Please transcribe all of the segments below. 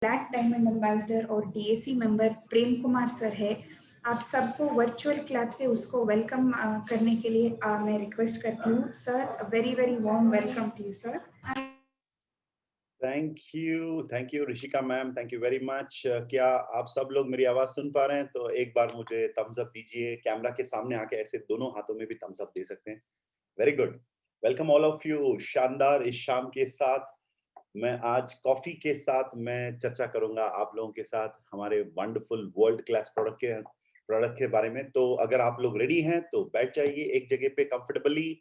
Black diamond ambassador और DAC member Prem Kumar sir है। आप सबको वर्चुअल क्लैप से उसको वेलकम करने के लिए मैं रिक्वेस्ट करती हूँ। Sir, very very warm welcome to you sir. Thank you Rishika ma'am, thank you very much. क्या आप सब लोग मेरी आवाज सुन पा रहे हैं? तो एक बार मुझे थम्स अप दीजिए। कैमरा के सामने आके ऐसे दोनों हाथों में भी थम्स अप दे सकते हैं। Very good. Welcome all of you. शानदार इस शाम के साथ मैं आज कॉफी के साथ मैं चर्चा करूंगा आप लोगों के साथ हमारे वंडरफुल वर्ल्ड क्लास प्रोडक्ट के बारे में। तो अगर आप लोग रेडी हैं तो बैठ जाइए एक जगह पे कंफर्टेबली।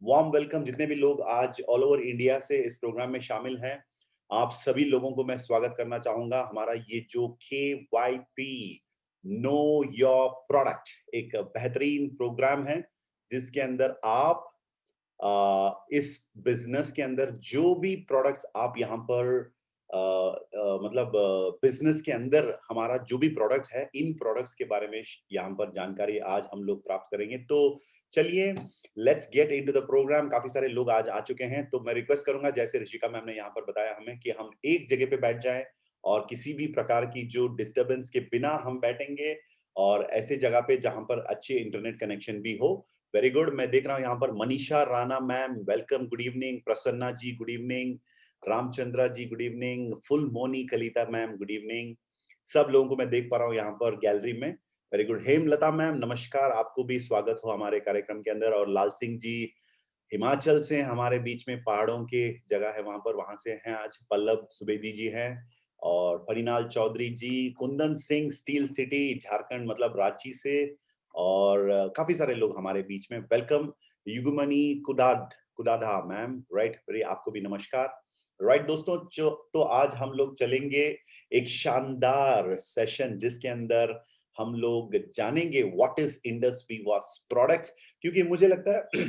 वार्म वेलकम जितने भी लोग आज ऑल ओवर इंडिया से इस प्रोग्राम में शामिल हैं, आप सभी लोगों को मैं स्वागत करना चाहूंगा। हमारा ये जो KYP नो योर प्रोडक्ट एक बेहतरीन प्रोग्राम है जिसके अंदर आप इस बिजनेस के अंदर जो भी प्रोडक्ट्स आप यहाँ पर मतलब बिजनेस के अंदर हमारा जो भी प्रोडक्ट्स है, इन प्रोडक्ट्स के बारे में यहाँ पर जानकारी आज हम लोग प्राप्त करेंगे। तो चलिए let's get into the programme. काफी सारे लोग आज आ चुके हैं, तो मैं रिक्वेस्ट करूंगा जैसे ऋषिका मैम ने यहाँ पर बताया हमें कि हम एक जगह पे बैठ जाएं और किसी भी प्रकार की जो डिस्टरबेंस के बिना हम बैठेंगे और ऐसे जगह पे जहां पर अच्छे इंटरनेट कनेक्शन भी हो। Very good. मैं देख रहा हूँ यहाँ पर Manisha Rana ma'am, welcome, good evening. Prasanna ji, good evening. Ramachandra ji, good evening. Phulmoni Kalita ma'am, good evening. सब लोगों को मैं देख पा रहा हूँ यहाँ पर गैलरी में। Very good. हेमलता मैम, नमस्कार, आपको भी स्वागत हो हमारे कार्यक्रम के अंदर। और लाल सिंह जी हिमाचल से हमारे बीच में, पहाड़ों के जगह है वहां पर, वहां से हैं आज। पल्लव सुबेदी जी हैं और परिनाल चौधरी जी। कुंदन सिंह स्टील सिटी झारखंड मतलब रांची से। और काफी सारे लोग हमारे बीच में। वेलकम युगमनी कुदाधा मैम, राइट, वेरी, आपको भी नमस्कार। राइट दोस्तों, जो तो आज हम लोग चलेंगे एक शानदार सेशन जिसके अंदर हम लोग जानेंगे what is Indus Viva's products. क्योंकि मुझे लगता है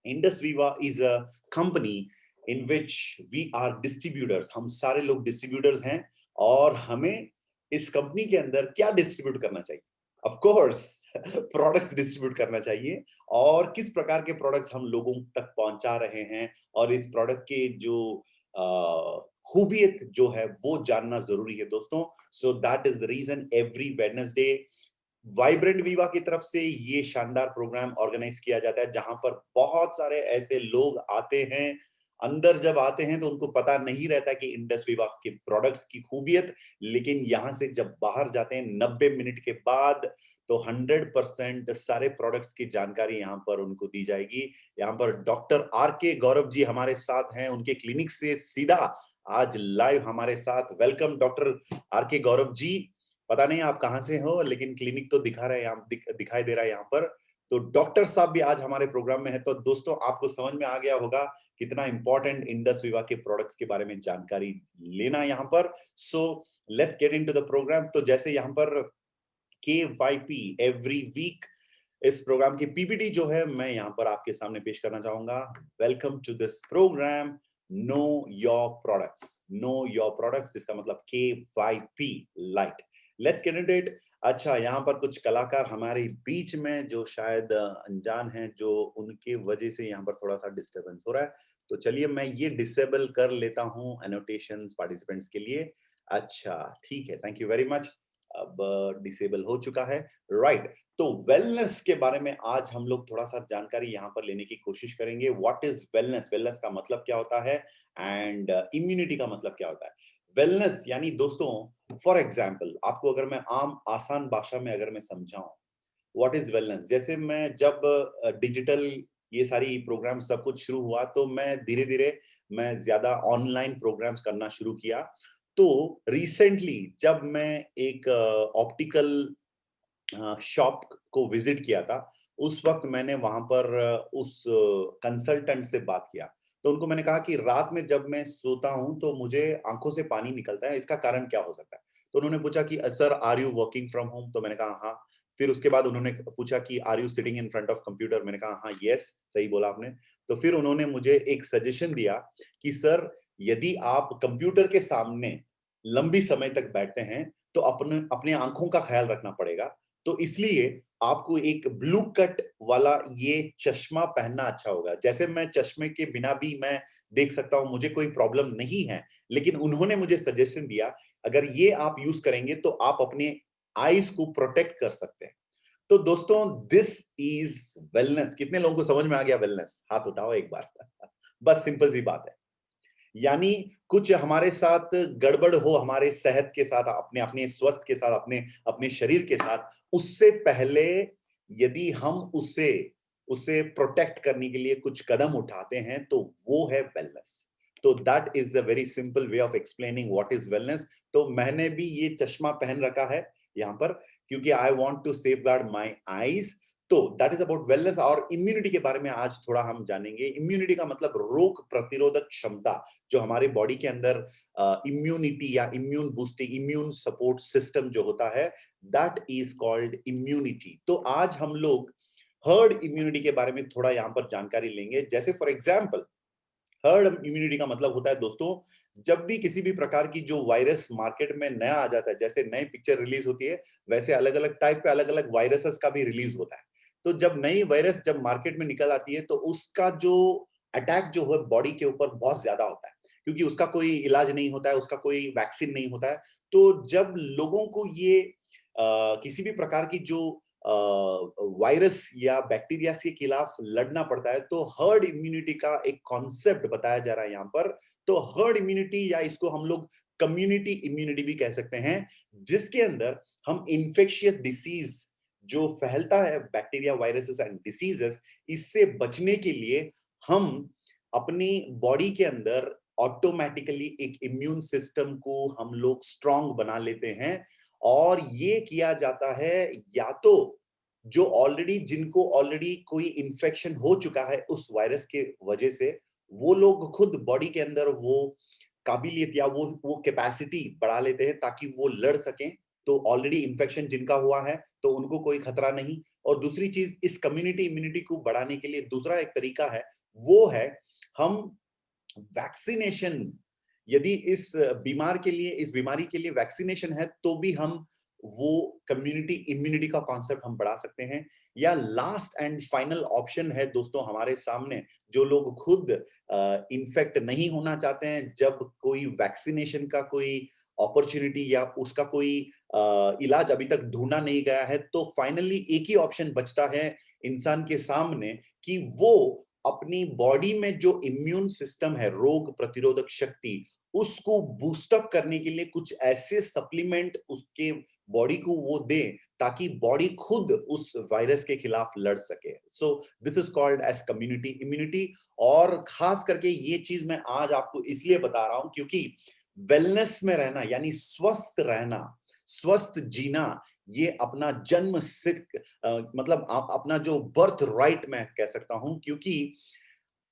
Indus Viva is a company in which we are distributors. हम सारे लोग डिस्ट्रीब्यूटर्स हैं और हमें इस कंपनी के अंदर क्या डिस्ट्रीब्यूट करना चाहिए? ऑफ कोर्स प्रोडक्ट्स डिस्ट्रीब्यूट करना चाहिए। और किस प्रकार के प्रोडक्ट्स हम लोगों तक पहुंचा रहे हैं और इस प्रोडक्ट के जो खूबियत जो है वो जानना जरूरी है दोस्तों। So that is the reason every Wednesday vibrant Viva की तरफ से ये शानदार प्रोग्राम ऑर्गेनाइज किया जाता है जहां पर बहुत सारे ऐसे लोग आते हैं। अंदर जब आते हैं तो उनको पता नहीं रहता कि इंडस वीवा के प्रोडक्ट्स की खूबियत, लेकिन यहां से जब बाहर जाते हैं 90 मिनट के बाद तो 100% सारे प्रोडक्ट्स की जानकारी यहाँ पर उनको दी जाएगी। यहाँ पर डॉक्टर RK गौरव जी हमारे साथ हैं, उनके क्लिनिक से सीधा आज लाइव हमारे साथ। Welcome doctor RK Gaurav ji. पता नहीं आप कहाँ से हो, लेकिन क्लिनिक तो दिखा रहे हैं यहाँ, दिखाई दे रहा है यहाँ पर। तो डॉक्टर साहब भी आज हमारे प्रोग्राम में है। तो दोस्तों आपको समझ में आ गया होगा कितना इंपॉर्टेंट इंडस वीवा के प्रोडक्ट्स के बारे में जानकारी लेना यहाँ पर। So let's get into the programme. तो जैसे यहाँ पर KYP एवरी वीक, इस प्रोग्राम की PPT जो है मैं यहाँ पर आपके सामने पेश करना चाहूंगा। Welcome to this programme know your products. Know your products जिसका मतलब KYP light. Let's get into it. अच्छा, यहाँ पर कुछ कलाकार हमारे बीच में जो शायद अनजान हैं, जो उनके वजह से यहाँ पर थोड़ा सा डिस्टरबेंस हो रहा है। तो चलिए मैं ये डिसेबल कर लेता हूँ एनोटेशंस पार्टिसिपेंट्स के लिए। अच्छा ठीक है, थैंक यू वेरी मच। अब डिसेबल हो चुका है, राइट। तो वेलनेस के बारे में आज हम लोग थोड़ा सा जानकारी यहाँ पर लेने की कोशिश करेंगे। What is wellness? वेलनेस का मतलब क्या होता है एंड इम्यूनिटी का मतलब क्या होता है? वेलनेस यानी दोस्तों, फॉर एग्जाम्पल आपको अगर मैं आम आसान भाषा में अगर मैं समझाऊं व्हाट इज वेलनेस, जैसे मैं जब डिजिटल ये सारी प्रोग्राम सब कुछ शुरू हुआ तो मैं धीरे धीरे मैं ज्यादा ऑनलाइन प्रोग्राम्स करना शुरू किया। तो रिसेंटली जब मैं एक ऑप्टिकल शॉप को विजिट किया था, उस वक्त मैंने वहां पर उस कंसल्टेंट से बात किया। तो उनको मैंने कहा कि रात में जब मैं सोता हूं तो मुझे आंखों से पानी निकलता है, इसका कारण क्या हो सकता है? तो उन्होंने पूछा कि sir are you working from home? तो मैंने कहा हाँ। फिर उसके बाद उन्होंने पूछा कि are you sitting in front of computer? मैंने कहा हाँ, यस, सही बोला आपने। तो फिर उन्होंने मुझे एक सजेशन दिया कि सर यदि आप कंप्यूटर के सामने लंबी समय तक बैठते हैं तो अपने अपने आंखों का ख्याल रखना पड़ेगा। तो इसलिए आपको एक ब्लू कट वाला ये चश्मा पहनना अच्छा होगा। जैसे मैं चश्मे के बिना भी मैं देख सकता हूं, मुझे कोई प्रॉब्लम नहीं है, लेकिन उन्होंने मुझे सजेशन दिया अगर ये आप यूज करेंगे तो आप अपने आईज को प्रोटेक्ट कर सकते हैं। तो दोस्तों, दिस इज वेलनेस। कितने लोगों को समझ में आ गया वेलनेस? हाथ उठाओ एक बार। बस सिंपल सी बात है। यानी कुछ हमारे साथ गड़बड़ हो, हमारे सेहत के साथ, अपने अपने स्वस्थ के साथ, अपने अपने शरीर के साथ, उससे पहले यदि हम उसे उसे प्रोटेक्ट करने के लिए कुछ कदम उठाते हैं तो वो है वेलनेस। तो that is a very simple way of explaining what is wellness. तो मैंने भी ये चश्मा पहन रखा है यहाँ पर, क्योंकि I want to safeguard my eyes. तो दैट इज अबाउट वेलनेस। और इम्यूनिटी के बारे में आज थोड़ा हम जानेंगे। इम्यूनिटी का मतलब रोग प्रतिरोधक क्षमता, जो हमारे बॉडी के अंदर इम्यूनिटी या immune boosting, immune support system जो होता है, दैट इज कॉल्ड इम्यूनिटी। तो आज हम लोग हर्ड इम्यूनिटी के बारे में थोड़ा यहाँ पर जानकारी लेंगे। जैसे फॉर एग्जाम्पल, हर्ड इम्यूनिटी का मतलब होता है दोस्तों, जब भी किसी भी प्रकार की जो वायरस मार्केट में नया आ जाता है, जैसे नई पिक्चर रिलीज होती है, वैसे अलग अलग टाइप पे अलग अलग वायरसेस का भी रिलीज होता है। तो जब नई वायरस जब मार्केट में निकल आती है तो उसका जो अटैक जो है बॉडी के ऊपर बहुत ज्यादा होता है, क्योंकि उसका कोई इलाज नहीं होता है, उसका कोई वैक्सीन नहीं होता है। तो जब लोगों को ये किसी भी प्रकार की जो वायरस या बैक्टीरिया के खिलाफ लड़ना पड़ता है, तो हर्ड इम्यूनिटी का एक कॉन्सेप्ट बताया जा रहा है यहाँ पर। तो हर्ड इम्यूनिटी, या इसको हम लोग कम्युनिटी इम्यूनिटी भी कह सकते हैं, जिसके अंदर हम इन्फेक्शियस डिसीज जो फैलता है, बैक्टीरिया, वायरसेस एंड डिसीजेस, इससे बचने के लिए हम अपनी बॉडी के अंदर ऑटोमेटिकली एक इम्यून सिस्टम को हम लोग स्ट्रांग बना लेते हैं। और ये किया जाता है या तो जो ऑलरेडी, जिनको ऑलरेडी कोई इन्फेक्शन हो चुका है उस वायरस के वजह से, वो लोग खुद बॉडी के अंदर वो काबिलियत या वो कैपेसिटी बढ़ा लेते हैं ताकि वो लड़ सकें। तो ऑलरेडी इन्फेक्शन जिनका हुआ है तो उनको कोई खतरा नहीं। और दूसरी चीज, इस कम्युनिटी इम्यूनिटी को बढ़ाने के लिए दूसरा एक तरीका है, वो है हम वैक्सीनेशन। यदि इस बीमार के लिए, इस बीमारी के लिए वैक्सीनेशन है, तो भी हम वो कम्युनिटी इम्यूनिटी का कॉन्सेप्ट हम बढ़ा सकते हैं। या लास्ट एंड फाइनल ऑप्शन है दोस्तों हमारे सामने, जो लोग खुद इन्फेक्ट नहीं होना चाहते हैं, जब कोई वैक्सीनेशन का कोई अपॉर्चुनिटी या उसका कोई इलाज अभी तक ढूंढा नहीं गया है, तो फाइनली एक ही ऑप्शन बचता है इंसान के सामने, कि वो अपनी बॉडी में जो इम्यून सिस्टम है, रोग प्रतिरोधक शक्ति, उसको बूस्टअप करने के लिए कुछ ऐसे सप्लीमेंट उसके बॉडी को वो दे, ताकि बॉडी खुद उस वायरस के खिलाफ लड़ सके। So this is called as community immunity. और खास करके ये चीज मैं आज आपको इसलिए बता रहा हूं, क्योंकि वेलनेस में रहना यानी स्वस्थ रहना, स्वस्थ जीना, ये अपना जन्म सिद्ध, मतलब अपना जो बर्थ राइट मैं कह सकता हूं। क्योंकि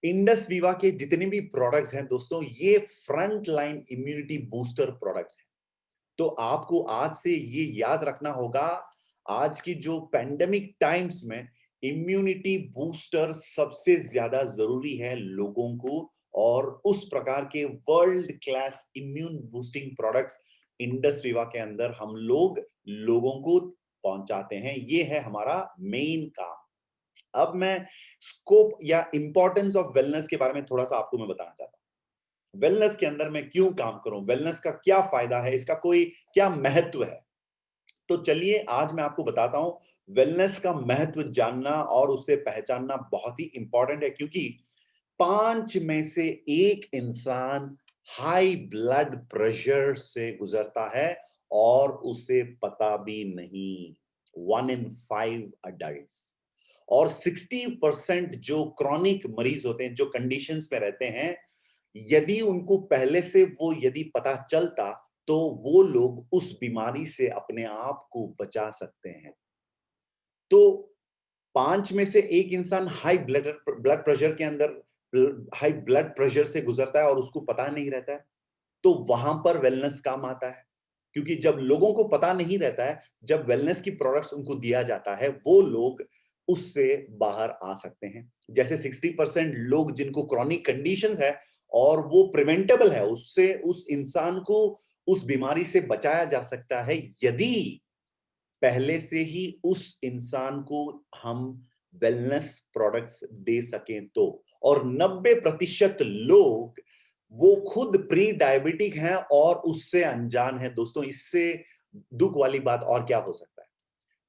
इंडस वीवा के जितने भी प्रोडक्ट्स हैं दोस्तों, ये front line immunity booster products हैं। तो आपको आज से ये याद रखना होगा, आज की जो पैंडेमिक टाइम्स में इम्यूनिटी बूस्टर सबसे ज्यादा जरूरी है लोगों को। और उस प्रकार के world class immune boosting products Indus Viva के अंदर हम लोग लोगों को पहुंचाते हैं। ये है हमारा मेन काम। अब मैं स्कोप या इंपॉर्टेंस ऑफ वेलनेस के बारे में थोड़ा सा आपको मैं बताना चाहता हूं। वेलनेस के अंदर मैं क्यों काम करूं, वेलनेस का क्या फायदा है, इसका कोई क्या महत्व है। तो चलिए आज मैं आपको बताता हूं। वेलनेस का महत्व जानना और उसे पहचानना बहुत ही इंपॉर्टेंट है, क्योंकि 5 में से 1 इंसान हाई ब्लड प्रेशर से गुजरता है और उसे पता भी नहीं। 1 in 5 adults। और 60% जो क्रॉनिक मरीज होते हैं, जो कंडीशंस में रहते हैं, यदि उनको पहले से वो यदि पता चलता, तो वो लोग उस बीमारी से अपने आप को बचा सकते हैं। तो 5 में से 1 इंसान हाई ब्लड प्रेशर के अंदर, हाई ब्लड प्रेशर से गुजरता है और उसको पता नहीं रहता है। तो वहां पर वेलनेस काम आता है, क्योंकि जब लोगों को पता नहीं रहता है, जब वेलनेस की प्रोडक्ट्स उनको दिया जाता है, वो लोग उससे बाहर आ सकते हैं। जैसे 60% लोग जिनको क्रॉनिक कंडीशंस है और वो प्रिवेंटेबल है, उससे उस इंसान को उस बीमारी से बचाया जा सकता है, यदि पहले से ही उस इंसान को हम वेलनेस प्रोडक्ट्स दे सकें तो। और 90% लोग वो खुद प्री डायबिटिक हैं और उससे अनजान है। दोस्तों, इससे दुख वाली बात और क्या हो सकता है।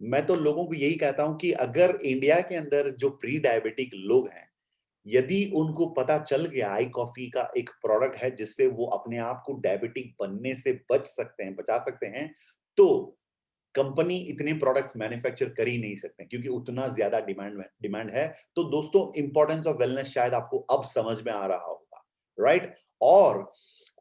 मैं तो लोगों को यही कहता हूं कि अगर इंडिया के अंदर जो प्री डायबिटिक लोग हैं, यदि उनको पता चल गया आई कॉफी का एक प्रोडक्ट है जिससे वो अपने आप को डायबिटिक बनने से बचा सकते हैं, तो कंपनी इतने प्रोडक्ट्स मैन्युफैक्चर कर ही नहीं सकते क्योंकि उतना ज्यादा डिमांड है। तो दोस्तों, इंपॉर्टेंस ऑफ वेलनेस शायद आपको अब समझ में आ रहा होगा, राइट। और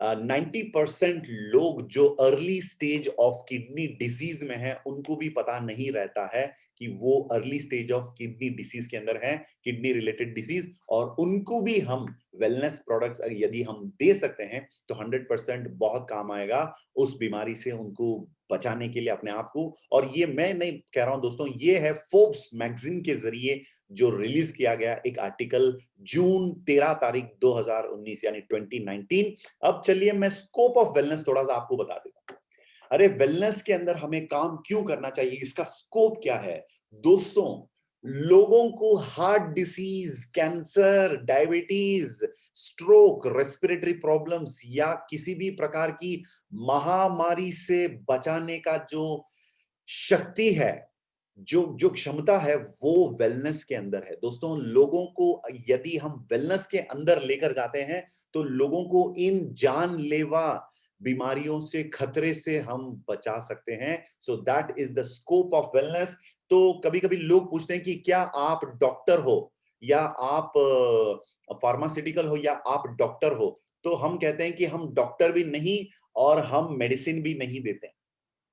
90% लोग जो early stage of kidney disease में है, उनको भी पता नहीं रहता है कि वो early stage of kidney disease के अंदर है, किडनी रिलेटेड डिसीज, और उनको भी हम वेलनेस प्रोडक्ट्स यदि हम दे सकते हैं तो 100% बहुत काम आएगा उस बीमारी से उनको बचाने के लिए अपने आप को। और ये मैं नहीं कह रहा हूं दोस्तों, ये है फोर्ब्स मैगजीन के जरिए जो रिलीज किया गया एक आर्टिकल जून 13 तारीख 2019 यानी 2019। अब चलिए मैं स्कोप ऑफ वेलनेस थोड़ा सा आपको बता देता हूं। अरे वेलनेस के अंदर हमें काम क्यों करना चाहिए, इसका स्कोप क्या है। दोस्तों, लोगों को heart disease, cancer, diabetes, stroke, respiratory problems या किसी भी प्रकार की महामारी से बचाने का जो शक्ति है, जो जो क्षमता है, वो वेलनेस के अंदर है। दोस्तों, लोगों को यदि हम वेलनेस के अंदर लेकर जाते हैं तो लोगों को इन जानलेवा बीमारियों से, खतरे से हम बचा सकते हैं। सो that is the scope of wellness. तो कभी कभी लोग पूछते हैं कि क्या आप डॉक्टर हो या आप फार्मास्यूटिकल हो या आप डॉक्टर हो। तो हम कहते हैं कि हम डॉक्टर भी नहीं और हम मेडिसिन भी नहीं देते।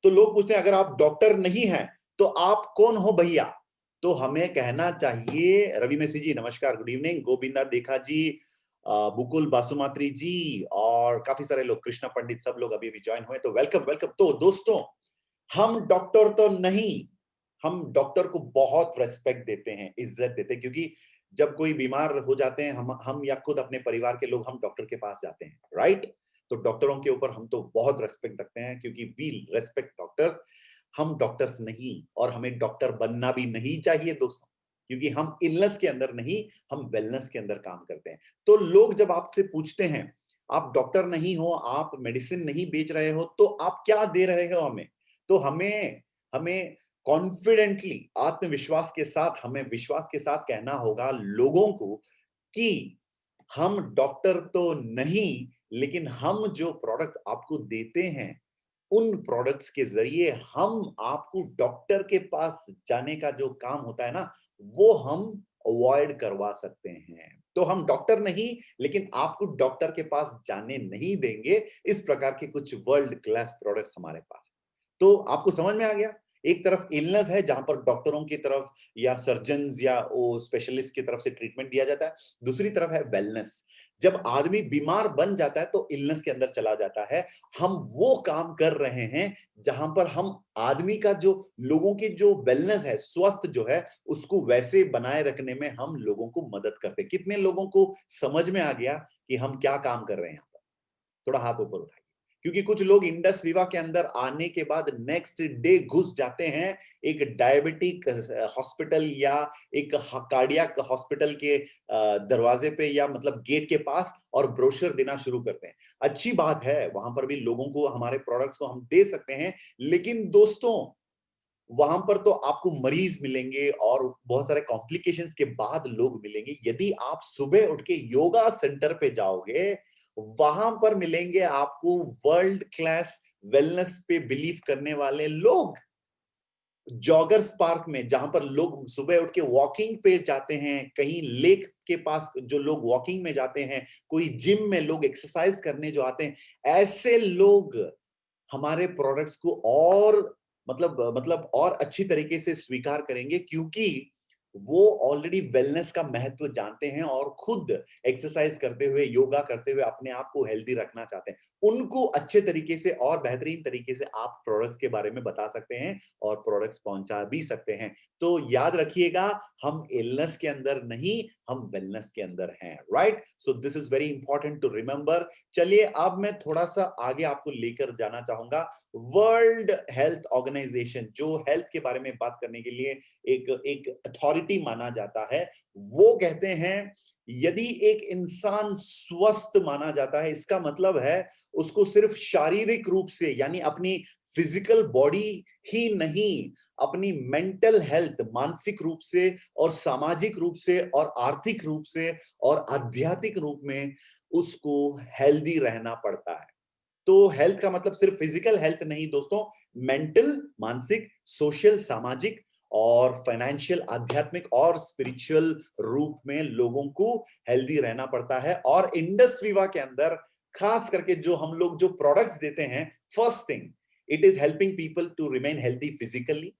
तो लोग पूछते हैं अगर आप डॉक्टर नहीं हैं तो आप कौन हो भैया। तो हमें कहना चाहिए, रवि मेसी जी नमस्कार, गुड इवनिंग, गोविंदा देखा जी, बुकुल बासुमात्री जी और काफी सारे लोग, कृष्णा पंडित, सब लोग अभी भी ज्वाइन हुए, तो वेलकम वेलकम। तो दोस्तों, हम डॉक्टर तो नहीं, हम डॉक्टर को बहुत रेस्पेक्ट देते हैं, इज्जत देते हैं, क्योंकि जब कोई बीमार हो जाते हैं, हम या खुद अपने परिवार के लोग हम डॉक्टर के पास जाते हैं, राइट। तो डॉक्टरों के ऊपर हम तो बहुत रेस्पेक्ट रखते हैं क्योंकि वी रेस्पेक्ट डॉक्टर्स। हम डॉक्टर्स नहीं और हमें डॉक्टर बनना भी नहीं चाहिए दोस्तों, क्योंकि हम इलनेस के अंदर नहीं, हम वेलनेस के अंदर काम करते हैं। तो लोग जब आपसे पूछते हैं आप डॉक्टर नहीं हो, आप मेडिसिन नहीं बेच रहे हो, तो आप क्या दे रहे हो हमें। तो हमें हमें कॉन्फिडेंटली, आत्मविश्वास के साथ, हमें विश्वास के साथ कहना होगा लोगों को कि हम डॉक्टर तो नहीं, लेकिन हम जो प्रोडक्ट्स आपको देते हैं, उन प्रोडक्ट्स के जरिए हम आपको डॉक्टर के पास जाने का जो काम होता है ना, वो हम अवॉइड करवा सकते हैं। तो हम डॉक्टर नहीं, लेकिन आपको डॉक्टर के पास जाने नहीं देंगे। इस प्रकार के कुछ वर्ल्ड क्लास प्रोडक्ट्स हमारे पास हैं। तो आपको समझ में आ गया, एक तरफ इलनेस है जहां पर डॉक्टरों की तरफ या सर्जन्स या वो स्पेशलिस्ट की तरफ से ट्रीटमेंट दिया जाता है, दूसरी तरफ है वेलनेस। जब आदमी बीमार बन जाता है तो इलनेस के अंदर चला जाता है। हम वो काम कर रहे हैं जहां पर हम आदमी का जो, लोगों की जो वेलनेस है, स्वस्थ जो है, उसको वैसे बनाए रखने में हम लोगों को मदद करते हैं। कितने लोगों को समझ में आ गया कि हम क्या काम कर रहे हैं यहाँ पर, थोड़ा हाथ ऊपर उठाइए। क्योंकि कुछ लोग इंडस विवा के अंदर आने के बाद नेक्स्ट डे घुस जाते हैं एक डायबिटिक हॉस्पिटल या एक कार्डियक हॉस्पिटल के दरवाजे पे या मतलब गेट के पास, और ब्रोशर देना शुरू करते हैं। अच्छी बात है, वहां पर भी लोगों को हमारे प्रोडक्ट्स को हम दे सकते हैं, लेकिन दोस्तों वहां पर तो आपको मरीज मिलेंगे और बहुत सारे कॉम्प्लिकेशंस के बाद लोग मिलेंगे। यदि आप सुबह उठ के योगा सेंटर पे जाओगे, वहां पर मिलेंगे आपको वर्ल्ड क्लास वेलनेस पे बिलीव करने वाले लोग। जॉगर्स पार्क में, जहां पर लोग सुबह उठ के वॉकिंग पे जाते हैं, कहीं लेक के पास जो लोग वॉकिंग में जाते हैं, कोई जिम में लोग एक्सरसाइज करने जो आते हैं, ऐसे लोग हमारे प्रोडक्ट्स को और मतलब और अच्छी तरीके से स्वीकार करेंगे, क्योंकि वो ऑलरेडी वेलनेस का महत्व जानते हैं और खुद एक्सरसाइज करते हुए, योगा करते हुए अपने आप को हेल्दी रखना चाहते हैं। उनको अच्छे तरीके से और बेहतरीन तरीके से आप प्रोडक्ट्स के बारे में बता सकते हैं और प्रोडक्ट्स पहुंचा भी सकते हैं। तो याद रखिएगा, हम इलनेस के अंदर नहीं, हम वेलनेस के अंदर हैं, right. So this is very important to remember. चलिए अब मैं थोड़ा सा आगे आपको लेकर जाना चाहूंगा। वर्ल्ड हेल्थ ऑर्गेनाइजेशन जो हेल्थ के बारे में बात करने के लिए एक एक अथॉरिटी प्रायोरिटी माना जाता है। वो कहते हैं यदि एक इंसान स्वस्थ माना जाता है, इसका मतलब है उसको सिर्फ शारीरिक रूप से यानी अपनी फिजिकल बॉडी ही नहीं, अपनी मेंटल हेल्थ मानसिक रूप से और सामाजिक रूप से और आर्थिक रूप से और आध्यात्मिक रूप में उसको हेल्दी रहना पड़ता है। तो हेल्थ का मतलब सिर्फ फिजिकल हेल्थ नहीं दोस्तों, मेंटल, मानसिक, सोशल, सामाजिक और फाइनेंशियल, आध्यात्मिक और स्पिरिचुअल रूप में लोगों को हेल्दी रहना पड़ता है। और इंडस विवा के अंदर खास करके जो हम लोग जो प्रोडक्ट्स देते हैं, first thing it is helping people to remain healthy physically.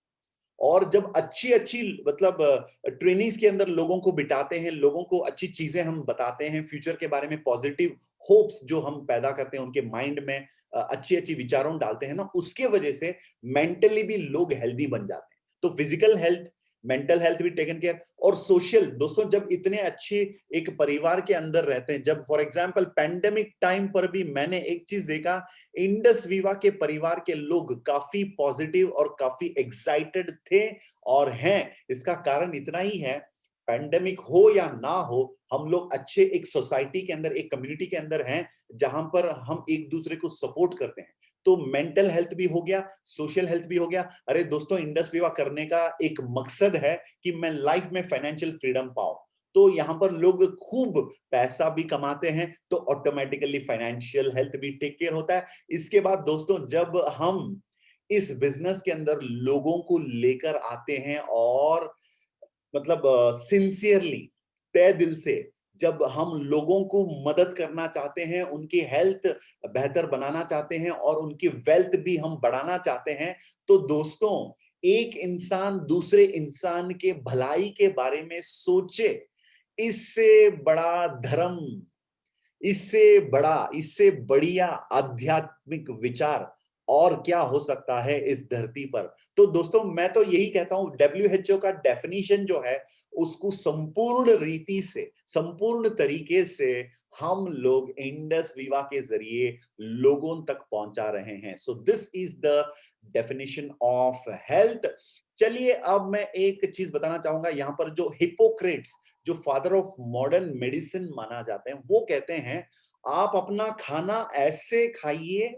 और जब अच्छी अच्छी मतलब ट्रेनिंग्स के अंदर लोगों को बिठाते हैं, लोगों को अच्छी चीजें हम बताते हैं, फ्यूचर के बारे में पॉजिटिव होप्स जो हम पैदा करते हैं उनके माइंड में, अच्छी अच्छी विचारों डालते हैं ना, उसके वजह से मेंटली भी लोग हेल्दी बन जाते हैं। तो फिजिकल हेल्थ, मेंटल हेल्थ भी टेकन केयर। और सोशल दोस्तों, जब इतने अच्छे एक परिवार के अंदर रहते हैं, जब फॉर एग्जांपल पैंडेमिक टाइम पर भी मैंने एक चीज देखा, इंडस विवा के परिवार के लोग काफी पॉजिटिव और काफी एक्साइटेड थे और हैं। इसका कारण इतना ही है, पैंडेमिक हो या ना हो, हम लोग अच्छे एक सोसाइटी के अंदर, एक कम्युनिटी के अंदर हैं जहां पर हम एक दूसरे को सपोर्ट करते हैं। तो मेंटल हेल्थ भी हो गया, सोशल हेल्थ भी हो गया। अरे दोस्तों, इंडस विवा करने का एक मकसद है कि मैं लाइफ में फाइनेंशियल फ्रीडम पाऊं। तो यहां पर लोग खूब पैसा भी कमाते हैं, तो ऑटोमेटिकली फाइनेंशियल हेल्थ भी टेक केयर होता है। इसके बाद दोस्तों, जब हम इस बिजनेस के अंदर लोगों को लेकर आते हैं और मतलब सिंसियरली, तय दिल से जब हम लोगों को मदद करना चाहते हैं, उनकी हेल्थ बेहतर बनाना चाहते हैं और उनकी वेल्थ भी हम बढ़ाना चाहते हैं, तो दोस्तों एक इंसान दूसरे इंसान के भलाई के बारे में सोचे, इससे बड़ा धर्म, इससे बड़ा, इससे बढ़िया आध्यात्मिक विचार और क्या हो सकता है इस धरती पर। तो दोस्तों मैं तो यही कहता हूं, WHO का डेफिनेशन जो है उसको संपूर्ण रीति से, संपूर्ण तरीके से हम लोग इंडस विवा के जरिए लोगों तक पहुंचा रहे हैं। सो this is the definition of health. चलिए अब मैं एक चीज बताना चाहूंगा, यहां पर जो हिपोक्रेट्स, जो फादर ऑफ मॉडर्न मेडिसिन माना जाते हैं, वो कहते हैं आप अपना खाना ऐसे खाइए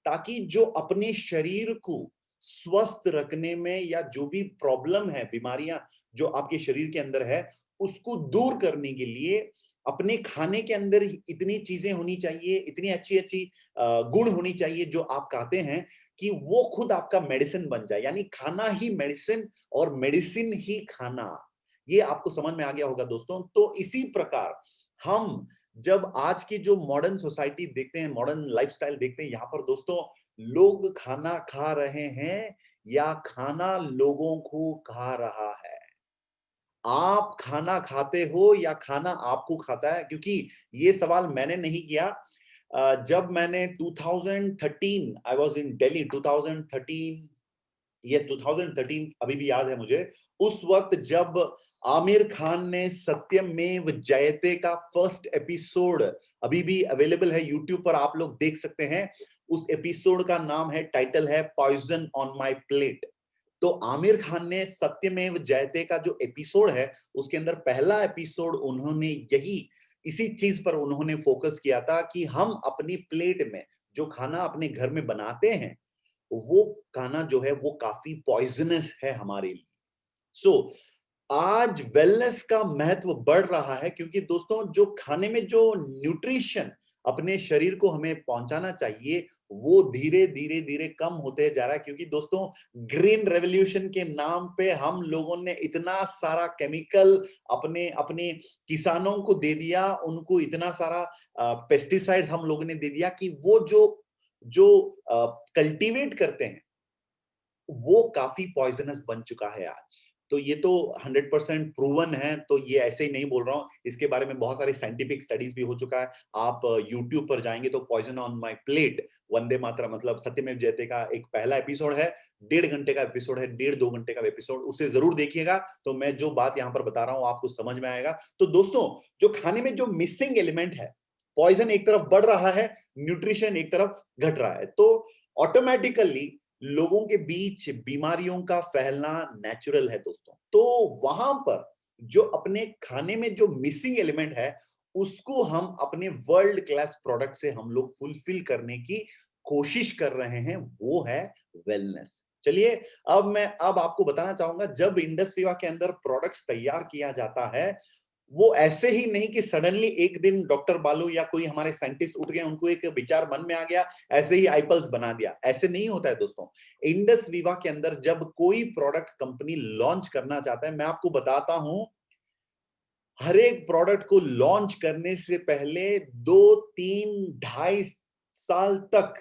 ताकि जो अपने शरीर को स्वस्थ रखने में या जो भी प्रॉब्लम है, बीमारियां जो आपके शरीर के अंदर है, उसको दूर करने के लिए अपने खाने के अंदर इतनी चीजें होनी चाहिए, इतनी अच्छी अच्छी गुण होनी चाहिए जो आप खाते हैं, कि वो खुद आपका मेडिसिन बन जाए। यानी खाना ही मेडिसिन और मेडिसिन ही खाना। ये आपको समझ में आ गया होगा दोस्तों। तो इसी प्रकार हम जब आज की जो मॉडर्न सोसाइटी देखते हैं, मॉडर्न लाइफस्टाइल देखते हैं, यहाँ पर दोस्तों लोग खाना खा रहे हैं या खाना लोगों को खा रहा है? आप खाना खाते हो या खाना आपको खाता है? क्योंकि ये सवाल मैंने नहीं किया। जब मैंने 2013 I was in Delhi, 2013, yes 2013 अभी भी याद है मुझे। उस वक्त जब आमिर खान ने सत्यमेव जयते का फर्स्ट एपिसोड, अभी भी अवेलेबल है यूट्यूब पर, आप लोग देख सकते हैं। उस एपिसोड का नाम है, टाइटल है पॉइजन ऑन माय प्लेट। तो आमिर खान ने सत्यमेव जयते का जो एपिसोड है, उसके अंदर पहला एपिसोड उन्होंने यही, इसी चीज पर उन्होंने फोकस किया था कि हम अपनी प्लेट में जो खाना अपने घर में बनाते हैं, वो खाना जो है वो काफी पॉइजनस है हमारे लिए। सो आज वेलनेस का महत्व बढ़ रहा है, क्योंकि दोस्तों जो खाने में जो न्यूट्रिशन अपने शरीर को हमें पहुंचाना चाहिए, वो धीरे धीरे धीरे कम होते जा रहा है। क्योंकि दोस्तों ग्रीन रेवोल्यूशन के नाम पे हम लोगों ने इतना सारा केमिकल अपने अपने किसानों को दे दिया, उनको इतना सारा पेस्टिसाइड हम लोगों ने दे दिया कि वो जो जो कल्टीवेट करते हैं वो काफी पॉइजनस बन चुका है आज। तो ये तो 100% प्रूवन है, तो ये ऐसे ही नहीं बोल रहा हूं, इसके बारे में बहुत सारी साइंटिफिक स्टडीज भी हो चुका है। आप यूट्यूब पर जाएंगे तो poison on my plate, Vande Mataram मतलब सत्यमेव जयते का एक पहला एपिसोड है, 1.5 घंटे का एपिसोड है, 1.5-2 घंटे का एपिसोड, उसे जरूर देखिएगा। तो मैं जो बात यहाँ पर बता रहा हूँ आपको समझ में आएगा। तो दोस्तों जो खाने में जो मिसिंग एलिमेंट है, पॉइजन एक तरफ बढ़ रहा है, न्यूट्रिशन एक तरफ घट रहा है, तो ऑटोमेटिकली लोगों के बीच बीमारियों का फैलना नेचुरल है दोस्तों। तो वहां पर जो अपने खाने में जो मिसिंग एलिमेंट है, उसको हम अपने वर्ल्ड क्लास प्रोडक्ट से हम लोग फुलफिल करने की कोशिश कर रहे हैं, वो है वेलनेस। चलिए, अब आपको बताना चाहूंगा, जब इंडस विवा के अंदर प्रोडक्ट्स तैयार किया जाता है, वो ऐसे ही नहीं कि सडनली एक दिन डॉक्टर बालू या कोई हमारे साइंटिस्ट उठ गए, उनको एक विचार मन में आ गया, ऐसे ही आईपल्स बना दिया। ऐसे नहीं होता है दोस्तों। इंडस विवा के अंदर जब कोई प्रोडक्ट कंपनी लॉन्च करना चाहता है, मैं आपको बताता हूं, हर एक प्रोडक्ट को लॉन्च करने से पहले 2, 3, 2.5 साल तक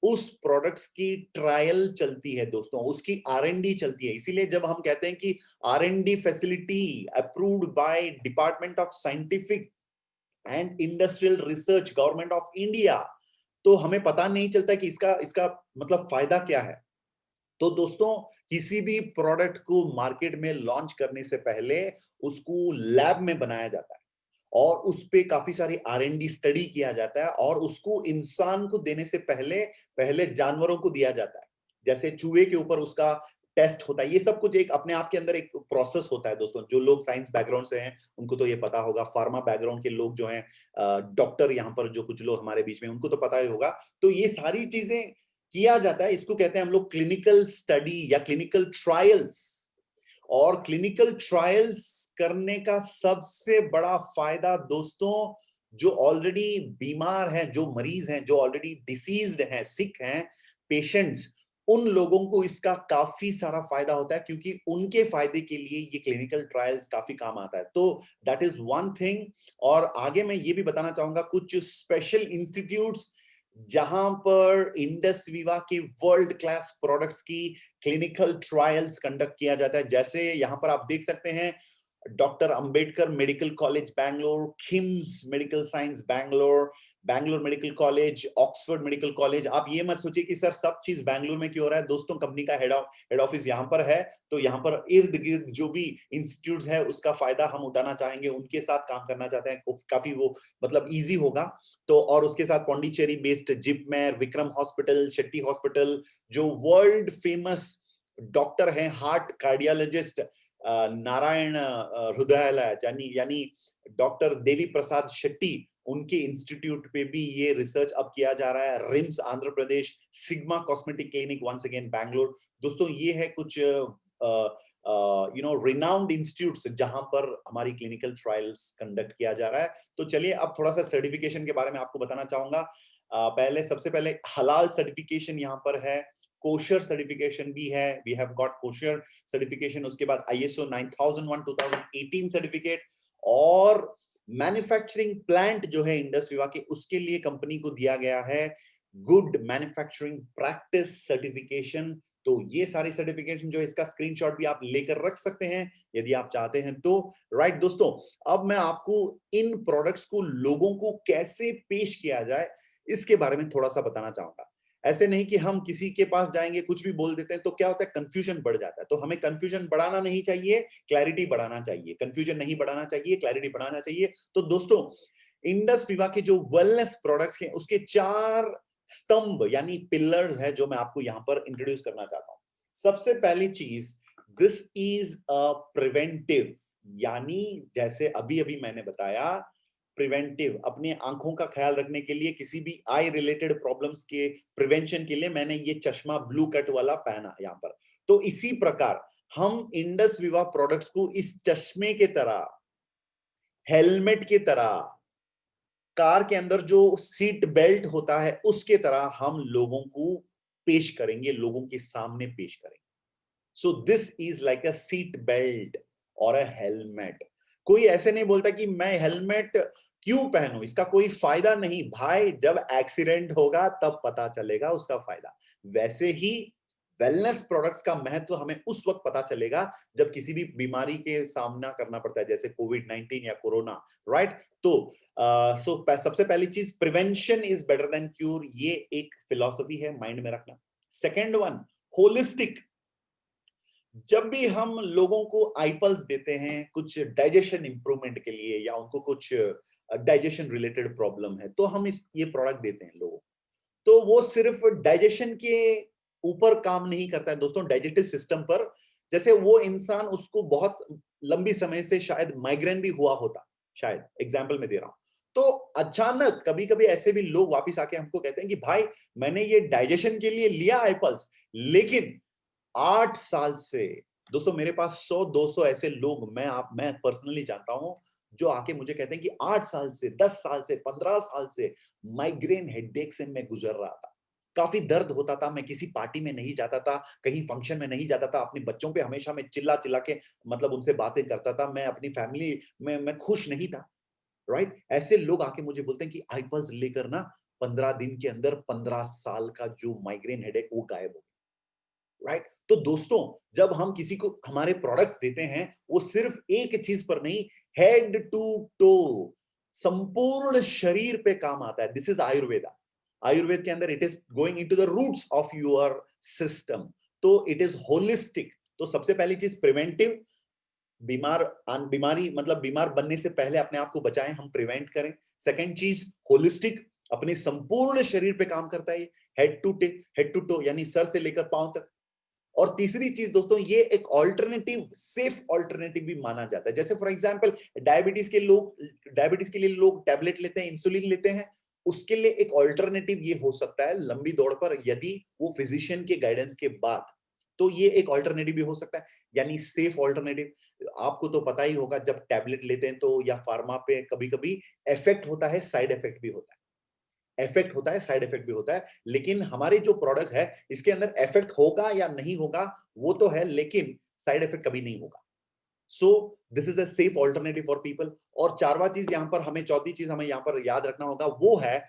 उस प्रोडक्ट्स की ट्रायल चलती है दोस्तों, उसकी आर-एन-डी चलती है। इसीलिए जब हम कहते हैं कि R&D facility approved by department of scientific and industrial research government of India, तो हमें पता नहीं चलता कि इसका इसका मतलब फायदा क्या है। तो दोस्तों, किसी भी प्रोडक्ट को मार्केट में लॉन्च करने से पहले उसको लैब में बनाया जाता है और उस पे काफी सारी आर-एन-डी स्टडी किया जाता है और उसको इंसान को देने से पहले पहले जानवरों को दिया जाता है। जैसे चूहे के ऊपर उसका टेस्ट होता है। ये सब कुछ एक अपने आप के अंदर एक प्रोसेस होता है दोस्तों। जो लोग साइंस बैकग्राउंड से हैं, उनको तो ये पता होगा। फार्मा बैकग्राउंड के लोग जो हैं, डॉक्टर यहाँ पर जो कुछ लोग हमारे बीच में, उनको तो पता ही होगा। तो ये सारी चीजें किया जाता है, इसको कहते हैं हम लोग क्लिनिकल स्टडी या क्लिनिकल ट्रायल्स। और क्लिनिकल ट्रायल्स करने का सबसे बड़ा फायदा दोस्तों, जो ऑलरेडी बीमार हैं, जो मरीज हैं, जो ऑलरेडी डिसीज्ड हैं, सिक हैं, पेशेंट्स, उन लोगों को इसका काफी सारा फायदा होता है, क्योंकि उनके फायदे के लिए ये क्लिनिकल ट्रायल्स काफी काम आता है। तो दैट इज वन थिंग। और आगे मैं ये भी बताना चाहूंगा, कुछ स्पेशल इंस्टीट्यूट्स जहां पर इंडस विवा के वर्ल्ड क्लास प्रोडक्ट्स की क्लिनिकल ट्रायल्स कंडक्ट किया जाता है। जैसे यहां पर आप देख सकते हैं, doctor Ambedkar medical college Bangalore, KIMS medical science Bangalore, Bangalore medical college, Oxford medical college. आप ये मत सोचिए कि सर सब चीज बैंगलोर में क्यों हो रहा है। दोस्तों, कंपनी का हेड ऑफिस यहाँ पर है, तो यहाँ पर इर्द गिर्द जो भी इंस्टीट्यूट है, उसका फायदा हम उठाना चाहेंगे, उनके साथ काम करना चाहते हैं, काफी वो मतलब इजी होगा। तो और उसके साथ Pondicherry based JIPMER, Vikram hospital, Shetty hospital, जो वर्ल्ड फेमस डॉक्टर हैं, हार्ट कार्डियोलॉजिस्ट नारायण हृदयालय, यानी डॉक्टर देवी प्रसाद शेट्टी, उनके इंस्टीट्यूट पे भी ये रिसर्च अब किया जा रहा है। RIMS Andhra Pradesh, Sigma cosmetic clinic once again Bangalore. दोस्तों, ये है कुछ रिनाउंड इंस्टीट्यूट्स जहां पर हमारी क्लिनिकल ट्रायल्स कंडक्ट किया जा रहा है। तो चलिए, अब थोड़ा सा सर्टिफिकेशन के बारे में आपको बताना चाहूंगा। सबसे पहले हलाल सर्टिफिकेशन यहाँ पर है, कोशर सर्टिफिकेशन भी है, we have got kosher certification. उसके बाद ISO 9001 2018 सर्टिफिकेट, और मैन्युफैक्चरिंग प्लांट जो है इंडस विवा के, उसके लिए कंपनी को दिया गया है गुड मैन्युफैक्चरिंग प्रैक्टिस सर्टिफिकेशन। तो ये सारी सर्टिफिकेशन जो है, इसका स्क्रीनशॉट भी आप लेकर रख सकते हैं यदि आप चाहते हैं तो। राइट दोस्तों, अब मैं आपको इन प्रोडक्ट्स को लोगों को कैसे पेश किया जाए, इसके बारे में थोड़ा सा बताना चाहूंगा। ऐसे नहीं कि हम किसी के पास जाएंगे, कुछ भी बोल देते हैं, तो क्या होता है, कंफ्यूजन बढ़ जाता है। तो हमें कंफ्यूजन बढ़ाना नहीं चाहिए, क्लैरिटी बढ़ाना चाहिए। कंफ्यूजन नहीं बढ़ाना चाहिए, क्लैरिटी बढ़ाना चाहिए। तो दोस्तों, इंडस विवा के जो वेलनेस प्रोडक्ट्स हैं, उसके 4 स्तंभ यानी पिलर्स है, जो मैं आपको यहां पर इंट्रोड्यूस करना चाहता हूं। सबसे पहली चीज, दिस इज अ प्रिवेंटिव, यानी जैसे अभी अभी मैंने बताया, प्रिवेंटिव, अपने आंखों का ख्याल रखने के लिए, किसी भी आई रिलेटेड प्रॉब्लम्स के प्रिवेंशन के लिए मैंने ये चश्मा ब्लू कट वाला पहना यहां पर। तो इसी प्रकार हम इंडस विवा प्रोडक्ट्स को इस चश्मे के तरह, हेलमेट की तरह, कार के अंदर जो सीट बेल्ट होता है उसके तरह हम लोगों को पेश करेंगे, लोगों के सामने पेश करेंगे। सो this is like a seat belt और अ हेलमेट। कोई ऐसे नहीं बोलता कि मैं हेलमेट क्यों पहनूं, इसका कोई फायदा नहीं भाई, जब एक्सीडेंट होगा तब पता चलेगा उसका फायदा। वैसे ही वेलनेस प्रोडक्ट्स का महत्व हमें उस वक्त पता चलेगा जब किसी भी बीमारी के सामना करना पड़ता है, जैसे कोविड-19 या कोरोना। राइट? तो सबसे पहली चीज, prevention is better than cure, ये एक फिलॉसफी है, माइंड में रखना। Second one, holistic. जब भी हम लोगों को आईपल्स देते हैं कुछ डाइजेशन इंप्रूवमेंट के लिए, या उनको कुछ डाइजेशन रिलेटेड प्रॉब्लम है, तो हम ये प्रोडक्ट देते हैं लोगों को। तो वो सिर्फ डाइजेशन के ऊपर काम नहीं करता है दोस्तों, डाइजेस्टिव सिस्टम पर। जैसे वो इंसान, उसको बहुत लंबी समय से शायद माइग्रेन भी हुआ होता, शायद, एग्जाम्पल में दे रहा हूं। तो अचानक कभी कभी ऐसे भी लोग वापस आके हमको कहते हैं कि भाई मैंने ये डाइजेशन के लिए लिया आईपल्स, लेकिन 8 साल से, दोस्तों मेरे पास 100-200 ऐसे लोग मैं पर्सनली जानता हूं जो आके मुझे कहते हैं कि 8 साल से, 10 साल से, 15 साल से माइग्रेन हेडेक से मैं गुजर रहा था। काफी दर्द होता था, मैं किसी पार्टी में नहीं जाता था, कहीं फंक्शन में नहीं जाता था, अपने बच्चों पे हमेशा मैं चिल्ला चिल्ला के मतलब उनसे बातें करता था, मैं अपनी फैमिली में मैं खुश नहीं था, राइट? ऐसे लोग आके मुझे बोलते हैं कि आईपल्स लेकर ना 15 दिन के अंदर 15 साल का जो माइग्रेन हेडेक वो गायब हो, राइट? तो दोस्तों, जब हम किसी को हमारे प्रोडक्ट्स देते हैं, वो सिर्फ एक चीज पर नहीं, हेड टू टो, संपूर्ण शरीर पे काम आता है। This is Ayurveda. आयुर्वेद के अंदर it is going into the roots of your system, तो इट इज होलिस्टिक। तो सबसे पहली चीज प्रिवेंटिव, बीमारी मतलब बीमार बनने से पहले अपने आप को बचाएं, हम प्रिवेंट करें। सेकंड चीज होलिस्टिक, अपने संपूर्ण शरीर पे काम करता है, हेड टू टो यानी सर से लेकर पांव तक। और तीसरी चीज दोस्तों, ये एक ऑल्टरनेटिव, सेफ ऑल्टरनेटिव भी माना जाता है। जैसे फॉर एग्जांपल डायबिटीज के लिए लोग टैबलेट लेते हैं, इंसुलिन लेते हैं, उसके लिए एक ऑल्टरनेटिव ये हो सकता है लंबी दौड़ पर, यदि वो फिजिशियन के गाइडेंस के बाद, तो ये एक ऑल्टरनेटिव भी हो सकता है, यानी सेफ ऑल्टरनेटिव। आपको तो पता ही होगा, जब टैबलेट लेते हैं तो या फार्मा पे कभी कभी इफेक्ट होता है, साइड इफेक्ट भी होता है, इफेक्ट होता है, साइड इफेक्ट भी होता है। लेकिन हमारे जो प्रोडक्ट है, इसके अंदर इफेक्ट होगा या नहीं होगा वो तो है, लेकिन साइड इफेक्ट कभी नहीं होगा। सो this is a safe alternative for people. और चारवा चीज यहां पर हमें, चौथी चीज हमें यहां पर याद रखना होगा, वो है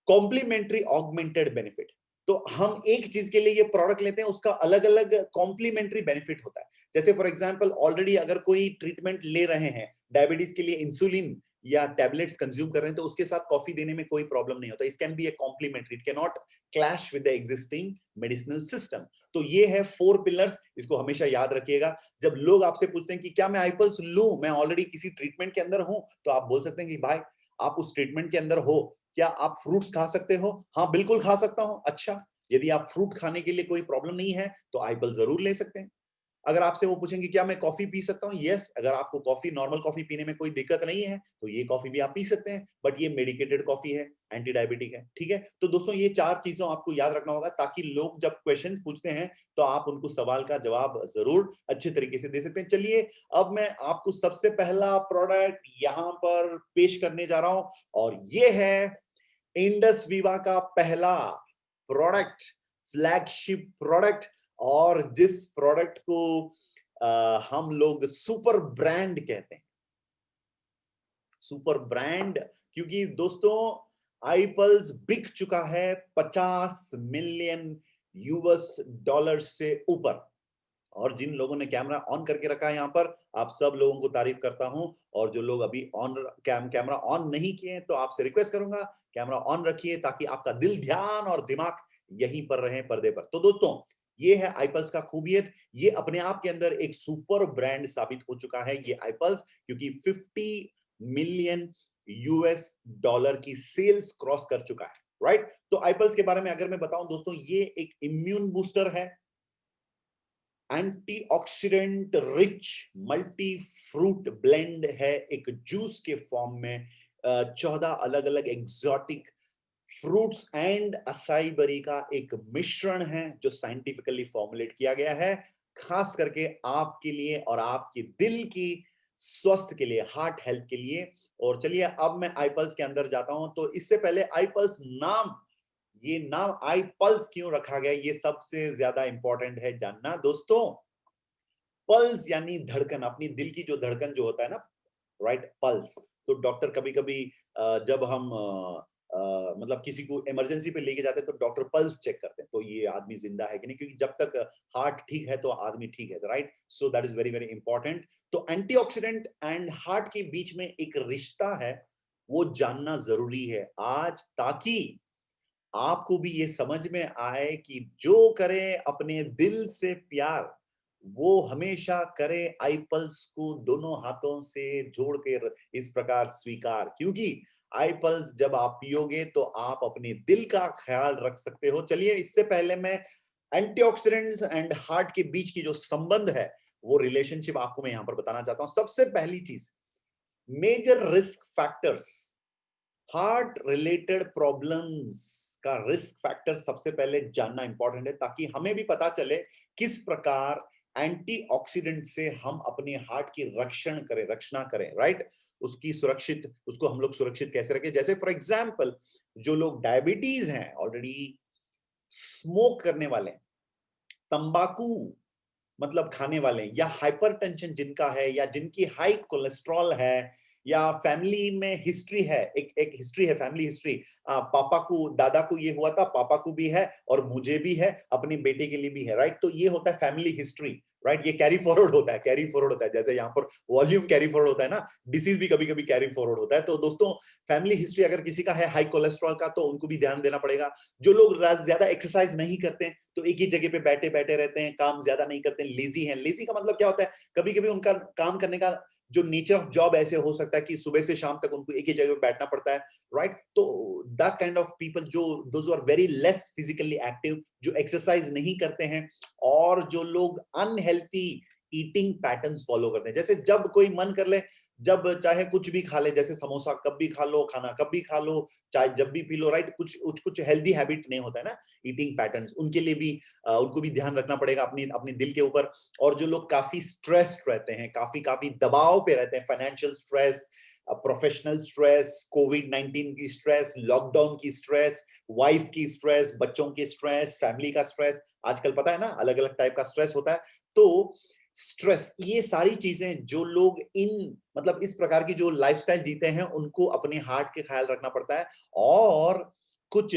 कॉम्प्लीमेंट्री ऑगमेंटेड बेनिफिट। तो हम एक चीज के लिए ये प्रोडक्ट लेते हैं, उसका अलग अलग कॉम्प्लीमेंट्री बेनिफिट होता है। जैसे फॉर एग्जांपल, ऑलरेडी अगर कोई ट्रीटमेंट ले रहे हैं डायबिटीज के लिए, इंसुलिन या टैबलेट्स कंज्यूम कर रहे हैं, तो उसके साथ कॉफी देने में कोई प्रॉब्लम नहीं होता। It can be a complementary, it can not clash with the existing medicinal system. तो ये है 4 पिलर्स, इसको हमेशा याद रखिएगा। जब लोग आपसे पूछते हैं कि क्या मैं आईपल्स लूं, मैं ऑलरेडी किसी ट्रीटमेंट के अंदर हूं, तो आप बोल सकते हैं कि भाई आप उस ट्रीटमेंट के अंदर हो, क्या आप फ्रूट्स खा सकते हो? हाँ बिल्कुल खा सकता हूं। अच्छा, यदि आप फ्रूट खाने के लिए कोई प्रॉब्लम नहीं है तो एप्पल जरूर ले सकते हैं। अगर आपसे वो पूछेंगे क्या मैं कॉफी पी सकता हूँ, यस, अगर आपको कॉफी, नॉर्मल कॉफी पीने में कोई दिक्कत नहीं है तो ये कॉफी भी आप पी सकते हैं, बट ये मेडिकेटेड कॉफी है, एंटी डायबिटिक है, ठीक है? तो दोस्तों ये 4 चीजों आपको याद रखना होगा, ताकि लोग जब क्वेश्चंस पूछते हैं तो आप उनको सवाल का जवाब जरूर अच्छे तरीके से दे सकते हैं। चलिए, अब मैं आपको सबसे पहला प्रोडक्ट यहाँ पर पेश करने जा रहा हूँ, और ये है इंडस वीवा का पहला प्रोडक्ट, फ्लैगशिप प्रोडक्ट, और जिस प्रोडक्ट को हम लोग सुपर ब्रांड कहते हैं। सुपर ब्रांड, क्योंकि दोस्तों आईपल्स बिक चुका है 50 मिलियन यूएस डॉलर से ऊपर। और जिन लोगों ने कैमरा ऑन करके रखा है यहाँ पर, आप सब लोगों को तारीफ करता हूं। और जो लोग अभी कैमरा ऑन नहीं किए, तो आपसे रिक्वेस्ट करूंगा कैमरा ऑन रखिए, ताकि आपका दिल, ध्यान और दिमाग यहीं पर रहे, पर्दे पर। तो दोस्तों, ये है आईपल्स का खूबियत। ये अपने आप के अंदर एक सुपर ब्रांड साबित हो चुका है ये आईपल्स, क्योंकि 50 मिलियन यूएस डॉलर की सेल्स क्रॉस कर चुका है, राइट? तो आईपल्स के बारे में अगर मैं बताऊं दोस्तों, ये एक इम्यून बूस्टर है, antioxidant rich multi fruit blend है, एक जूस के फॉर्म में 14 अलग अलग exotic fruits and acai berry का एक मिश्रण है, जो साइंटिफिकली फॉर्मुलेट किया गया है, खास करके आपके लिए और आपके दिल की स्वास्थ्य के लिए, हार्ट हेल्थ के लिए। और चलिए, अब मैं आईपल्स के अंदर जाता हूं। तो इससे पहले, आईपल्स नाम, ये नाम आई पल्स क्यों रखा गया, ये सबसे ज्यादा इंपॉर्टेंट है जानना दोस्तों। पल्स यानी धड़कन, अपनी दिल की जो धड़कन जो होता है ना, राइट, पल्स। तो डॉक्टर कभी कभी जब हम मतलब किसी को इमरजेंसी पे लेके जाते हैं, तो डॉक्टर पल्स चेक करते हैं, तो ये आदमी जिंदा है कि नहीं, क्योंकि जब तक हार्ट ठीक है तो आदमी ठीक है, right? So that is very very important. तो एंटीऑक्सीडेंट एंड हार्ट के बीच में एक रिश्ता है, वो जानना जरूरी है आज, ताकि आपको भी ये समझ में आए कि जो करे अपने दिल से प्यार, वो हमेशा करे आईपल्स को दोनों हाथों से जोड़ के इस प्रकार स्वीकार। क्योंकि आईपल्स जब आप पियोगे तो आप अपने दिल का ख्याल रख सकते हो। चलिए, इससे पहले मैं एंटीऑक्सीडेंट्स एंड हार्ट के बीच की जो संबंध है, वो रिलेशनशिप आपको मैं यहां पर बताना चाहता हूं। सबसे पहली चीज, major risk factors, heart related problems का रिस्क फैक्टर सबसे पहले जानना इंपॉर्टेंट है, ताकि हमें भी पता चले किस प्रकार एंटीऑक्सीडेंट से हम अपने हार्ट की रक्षणा करें, राइट। उसको हम लोग सुरक्षित कैसे रखें। जैसे फॉर एग्जांपल, जो लोग डायबिटीज हैं, ऑलरेडी स्मोक करने वाले हैं, तंबाकू मतलब खाने वाले हैं, या हाइपरटेंशन जिनका है, या जिनकी हाई कोलेस्ट्रॉल है, या फैमिली में हिस्ट्री है, एक हिस्ट्री है, फैमिली हिस्ट्री, पापा को, दादा को ये हुआ था, पापा को भी है, और मुझे भी है, अपने बेटे के लिए भी है, राइट। तो ये होता है फैमिली हिस्ट्री, राइट। ये कैरी फॉरवर्ड होता है, कैरी फॉरवर्ड होता है। जैसे यहाँ पर वॉल्यूम कैरी फॉरवर्ड होता है ना, डिसीज भी कभी कभी कैरी फॉरवर्ड होता है। तो दोस्तों, फैमिली हिस्ट्री अगर किसी का है हाई कोलेस्ट्रॉल का, तो उनको भी ध्यान देना पड़ेगा। जो लोग ज्यादा एक्सरसाइज नहीं करते हैं, तो एक ही जगह पे बैठे बैठे रहते हैं, काम ज्यादा नहीं करते हैं, लेजी हैं। लेजी का मतलब क्या होता है, कभी कभी उनका काम करने का जो नेचर ऑफ जॉब ऐसे हो सकता है कि सुबह से शाम तक उनको एक ही जगह पे बैठना पड़ता है, राइट। तो दैट काइंड ऑफ पीपल, जो those are very less physically active, जो एक्सरसाइज नहीं करते हैं, और जो लोग अनहेल्थी ईटिंग पैटर्न्स फॉलो करते हैं। जैसे जब कोई मन कर ले, जब चाहे कुछ भी खा ले, जैसे समोसा कब भी खा लो, खाना कब भी खा लो, चाय जब भी पी लो, राइट। कुछ कुछ हेल्दी हैबिट नहीं होता है ना, ईटिंग पैटर्न्स। उनके लिए भी उनको भी ध्यान रखना पड़ेगा अपनी अपने दिल के ऊपर। और जो लोग काफी स्ट्रेस्ड रहते हैं, काफी काफी दबाव पे रहते हैं, फाइनेंशियल स्ट्रेस, प्रोफेशनल स्ट्रेस, कोविड-19 की स्ट्रेस, लॉकडाउन की स्ट्रेस, वाइफ की स्ट्रेस, बच्चों की स्ट्रेस, फैमिली का स्ट्रेस, आजकल पता है ना अलग अलग टाइप का स्ट्रेस होता है। तो स्ट्रेस, ये सारी चीजें जो लोग इन मतलब इस प्रकार की जो लाइफस्टाइल जीते हैं, उनको अपने हार्ट के ख्याल रखना पड़ता है। और कुछ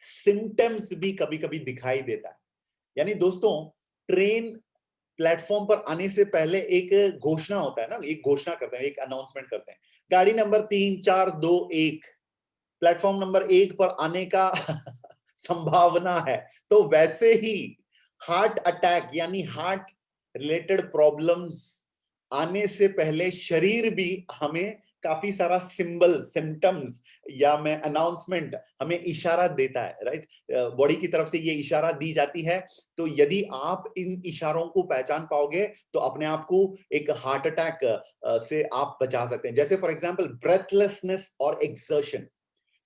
सिम्टम्स भी कभी कभी दिखाई देता है। यानी दोस्तों, ट्रेन प्लेटफॉर्म पर आने से पहले एक घोषणा होता है ना, एक घोषणा करते हैं, एक अनाउंसमेंट करते हैं, गाड़ी नंबर 3, 4, 2, 1 प्लेटफॉर्म नंबर 1 पर आने का संभावना है। तो वैसे ही हार्ट अटैक यानी हार्ट रिलेटेड प्रॉब्लम्स आने से पहले शरीर भी हमें काफी सारा सिंबल, सिम्टम्स, या मैं अनाउंसमेंट, हमें इशारा देता है, राइट। बॉडी की तरफ से ये इशारा दी जाती है। तो यदि आप इन इशारों को पहचान पाओगे, तो अपने आप को एक हार्ट अटैक से आप बचा सकते हैं। जैसे फॉर एग्जांपल, ब्रेथलेसनेस और एक्सर्शन।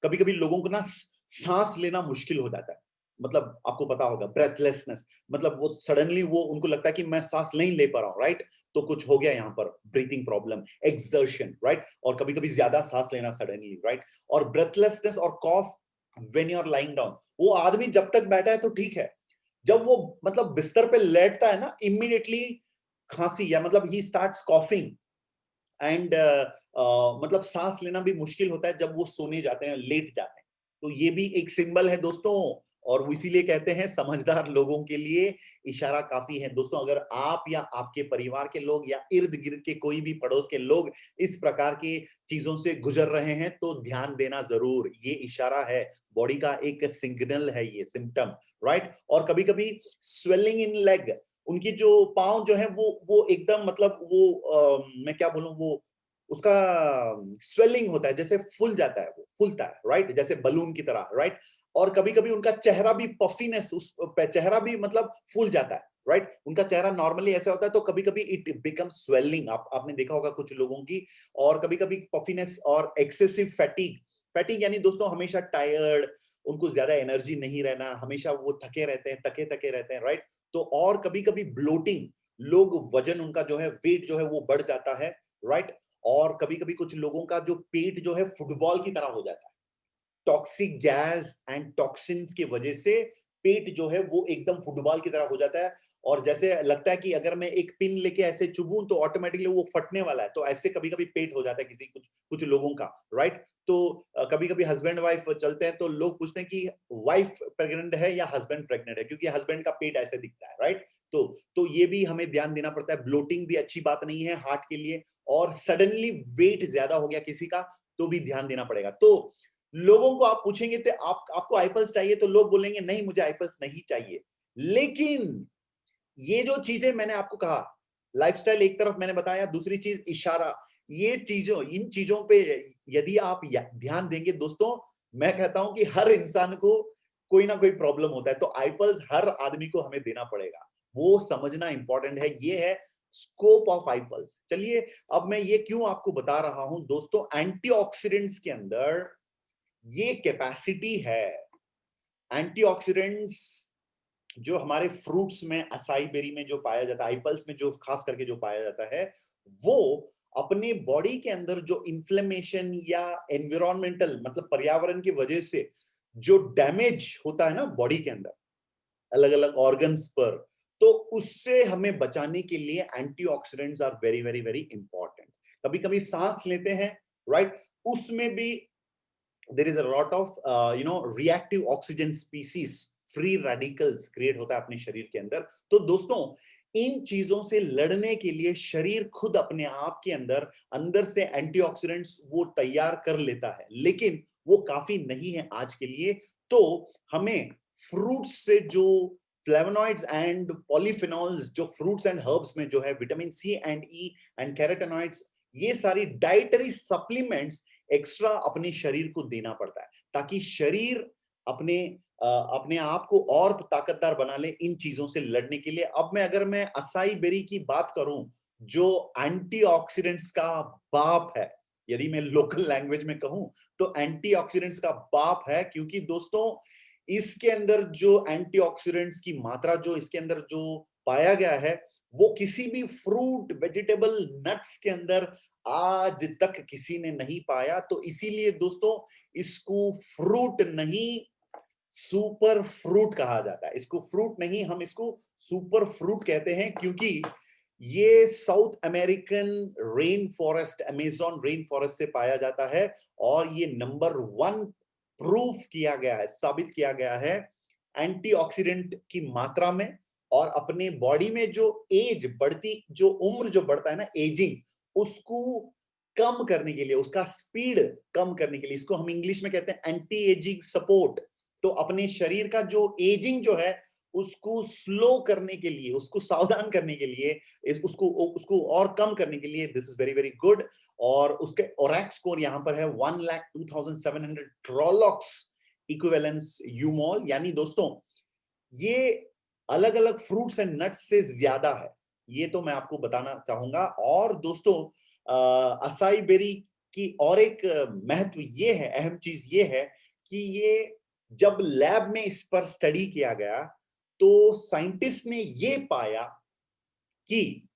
कभी कभी लोगों को ना सांस लेना मुश्किल हो जाता है। मतलब आपको पता होगा, ब्रेथलेसनेस मतलब वो सडनली वो उनको लगता है कि मैं सांस नहीं ले पा रहा हूं, राइट। तो कुछ हो गया यहाँ पर, ब्रीथिंग प्रॉब्लम, एक्सर्शन, राइट। और कभी कभी ज्यादा सांस लेना सडनली, राइट। और ब्रेथलेसनेस और cough when you are lying down. वो आदमी जब तक बैठा है तो ठीक है, जब वो मतलब बिस्तर पे लेटता है ना, इमीडिएटली खांसी, या मतलब ही स्टार्ट्स कॉफिंग एंड मतलब सांस लेना भी मुश्किल होता है जब वो सोने जाते हैं, लेट जाते हैं। तो ये भी एक सिंबल है दोस्तों। और इसीलिए कहते हैं, समझदार लोगों के लिए इशारा काफी है। दोस्तों, अगर आप या आपके परिवार के लोग या इर्द गिर्द के कोई भी पड़ोस के लोग इस प्रकार की चीजों से गुजर रहे हैं, तो ध्यान देना जरूर। ये इशारा है, बॉडी का एक सिग्नल है, ये सिम्टम, राइट। और कभी कभी स्वेलिंग इन लेग, उनकी जो पाँव जो है वो एकदम मतलब वो मैं क्या बोलूं, वो उसका स्वेलिंग होता है, जैसे फूल जाता है, वो फूलता है, राइट, जैसे बलून की तरह, राइट। और कभी कभी उनका चेहरा भी पफीनेस, उस चेहरा भी मतलब फूल जाता है, राइट। उनका चेहरा नॉर्मली ऐसा होता है, तो कभी कभी इट बिकम स्वेलिंग, आपने देखा होगा कुछ लोगों की। और कभी कभी पफीनेस और एक्सेसिव फैटिग। फैटिग यानी दोस्तों हमेशा टायर्ड, उनको ज्यादा एनर्जी नहीं रहना, हमेशा वो थके रहते हैं, थके थके रहते हैं, राइट। तो और कभी कभी ब्लोटिंग, लोग वजन उनका जो है, वेट जो है वो बढ़ जाता है, राइट। और कभी कभी कुछ लोगों का जो पेट जो है फुटबॉल की तरह हो जाता है, टॉक्सिक गैस एंड टॉक्सिन्स की वजह से पेट जो है वो एकदम फुटबॉल की तरह हो जाता है। और जैसे लगता है कि अगर मैं एक पिन लेके ऐसे चुभूं तो ऑटोमेटिकली वो फटने वाला है। तो ऐसे कभी कभी पेट हो जाता है किसी कुछ कुछ लोगों का, राइट। तो कभी कभी हस्बैंड वाइफ चलते हैं, तो लोग पूछते हैं कि वाइफ प्रेग्नेंट है या हस्बैंड प्रेग्नेंट है, क्योंकि हस्बैंड का पेट ऐसे दिखता है, राइट। तो ये भी हमें ध्यान देना पड़ता है। ब्लोटिंग भी अच्छी बात नहीं है हार्ट के लिए। और सडनली वेट ज्यादा हो गया किसी का, तो भी ध्यान देना पड़ेगा। तो लोगों को आप पूछेंगे तो आपको आईपल्स चाहिए, तो लोग बोलेंगे नहीं, मुझे आईपल्स नहीं चाहिए। लेकिन ये जो चीजें मैंने आपको कहा, लाइफस्टाइल एक तरफ मैंने बताया, दूसरी चीज इशारा, ये चीजों, इन चीजों पे यदि आप ध्यान देंगे दोस्तों, मैं कहता हूं कि हर इंसान को कोई ना कोई प्रॉब्लम होता है, तो आईपल्स हर आदमी को हमें देना पड़ेगा, वो समझना इंपॉर्टेंट है। ये है स्कोप ऑफ आईपल्स। चलिए, अब मैं ये क्यों आपको बता रहा हूं दोस्तों, एंटीऑक्सीडेंट्स के अंदर ये कैपेसिटी है। एंटीऑक्सीडेंट्स जो हमारे फ्रूट्स में, असाई बेरी में जो पाया जाता है, आईपल्स में जो खास करके जो पाया जाता है, वो अपने बॉडी के अंदर जो इन्फ्लेमेशन या एनवायरमेंटल मतलब पर्यावरण की वजह से जो डैमेज होता है ना बॉडी के अंदर अलग अलग ऑर्गन्स पर, तो उससे हमें बचाने के लिए antioxidants are very very very important. कभी कभी सांस लेते हैं, राइट, उसमें भी there is a lot of reactive oxygen species, free radicals create होता है अपने शरीर के अंदर। तो दोस्तों, इन चीजों से लड़ने के लिए शरीर खुद अपने आप के अंदर अंदर से एंटीऑक्सीडेंट्स वो तैयार कर लेता है, लेकिन वो काफी नहीं है आज के लिए। तो हमें फ्रूट्स से जो फ्लेवोनॉइड्स एंड पॉलीफिनॉल्स जो फ्रूट्स एंड हर्ब्स में जो है, vitamin C and E and carotenoids, ये सारी डाइटरी सप्लीमेंट्स एक्स्ट्रा अपने शरीर को देना पड़ता है, ताकि शरीर अपने आप को और ताकतदार बना ले इन चीजों से लड़ने के लिए। अब अगर मैं असाई बेरी की बात करूं, जो एंटीऑक्सीडेंट्स का बाप है, यदि मैं लोकल लैंग्वेज में कहूं तो एंटीऑक्सीडेंट्स का बाप है, क्योंकि दोस्तों इसके अंदर जो एंटीऑक्सीडेंट्स की मात्रा जो इसके अंदर जो पाया गया है, वो किसी भी फ्रूट, वेजिटेबल, नट्स के अंदर आज तक किसी ने नहीं पाया। तो इसीलिए दोस्तों इसको फ्रूट नहीं, सुपर फ्रूट कहा जाता है। इसको फ्रूट नहीं, हम इसको सुपर फ्रूट कहते हैं, क्योंकि ये south American rain forest, Amazon rain forest से पाया जाता है, और ये नंबर 1 प्रूफ किया गया है, साबित किया गया है एंटीऑक्सीडेंट की मात्रा में। और अपने बॉडी में जो एज बढ़ती, जो उम्र जो बढ़ता है ना, एजिंग, उसको कम करने के लिए, उसका स्पीड कम करने के लिए, इसको हम इंग्लिश में कहते हैं एंटी एजिंग सपोर्ट। तो अपने शरीर का जो एजिंग जो है उसको स्लो करने के लिए, उसको सावधान करने के लिए, उसको उसको और कम करने के लिए this is very very good. और उसके ओरैक्स स्कोर यहां पर है 1,02,700 ट्रोलॉक्स इक्विवेलेंस यूमॉल, यानी दोस्तों ये अलग अलग फ्रूट्स एंड नट्स से ज्यादा है। ये तो मैं आपको बताना चाहूंगा। और दोस्तों असाई बेरी की और एक महत्व ये है, अहम चीज ये है कि ये जब लैब में इस पर स्टडी किया गया, तो साइंटिस्ट ने ये पाया कि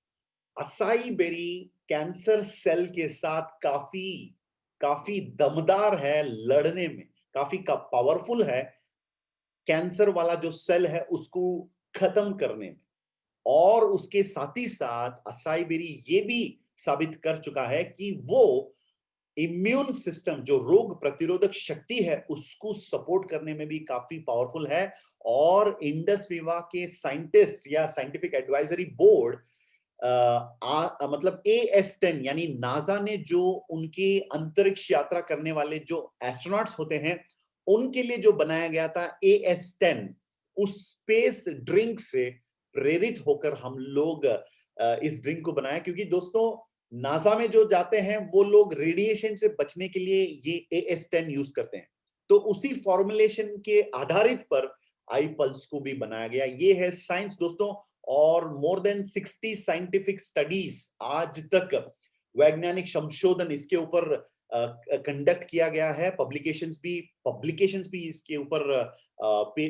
असाई बेरी कैंसर सेल के साथ काफी काफी दमदार है लड़ने में, काफी पावरफुल है कैंसर वाला जो सेल है उसको खत्म करने में। और उसके साथ ही साथ असाई बेरी ये भी साबित कर चुका है कि वो इम्यून सिस्टम, जो रोग प्रतिरोधक शक्ति है, उसको सपोर्ट करने में भी काफी पावरफुल है। और इंडस विवा के साइंटिस्ट या साइंटिफिक एडवाइजरी बोर्ड मतलब AS10 यानी नासा ने जो उनके अंतरिक्ष यात्रा करने वाले जो एस्ट्रोनॉट्स होते हैं, उनके लिए जो बनाया गया था AS10, उस स्पेस ड्रिंक से प्रेरित होकर हम लोग इस ड्रिंक को बनाया। क्योंकि दोस्तों नासा में जो जाते हैं वो लोग रेडिएशन से बचने के लिए ये AS10 यूज करते हैं, तो उसी फॉर्मुलेशन के आधारित पर आई पल्स को भी बनाया गया। ये है साइंस दोस्तों। और मोर देन 60 साइंटिफिक स्टडीज आज तक, वैज्ञानिक संशोधन इसके ऊपर कंडक्ट किया गया है, पब्लिकेशंस भी इसके ऊपर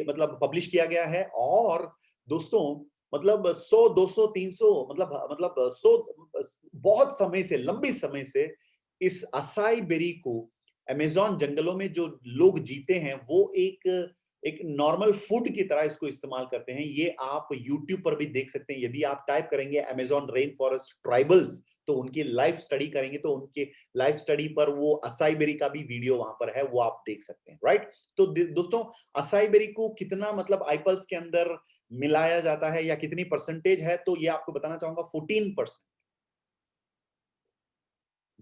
मतलब पब्लिश किया गया है। और दोस्तों मतलब 100, 200, 300 मतलब 100 बहुत समय से, लंबी समय से इस असाई बेरी को अमेज़न जंगलों में जो लोग जीते हैं वो एक नॉर्मल फूड की तरह इसको इस्तेमाल करते हैं। ये आप YouTube पर भी देख सकते हैं। यदि आप टाइप करेंगे अमेज़न रेन फॉरेस्ट ट्राइबल्स, तो उनकी लाइफ स्टडी करेंगे, तो उनके लाइफ स्टडी पर वो असाई बेरी का भी वीडियो वहां पर है, वो आप देख सकते हैं, राइट। तो दोस्तों असाई बेरी को कितना मतलब आईपल्स के अंदर मिलाया जाता है या कितनी परसेंटेज है, तो ये आपको बताना चाहूंगा 14%।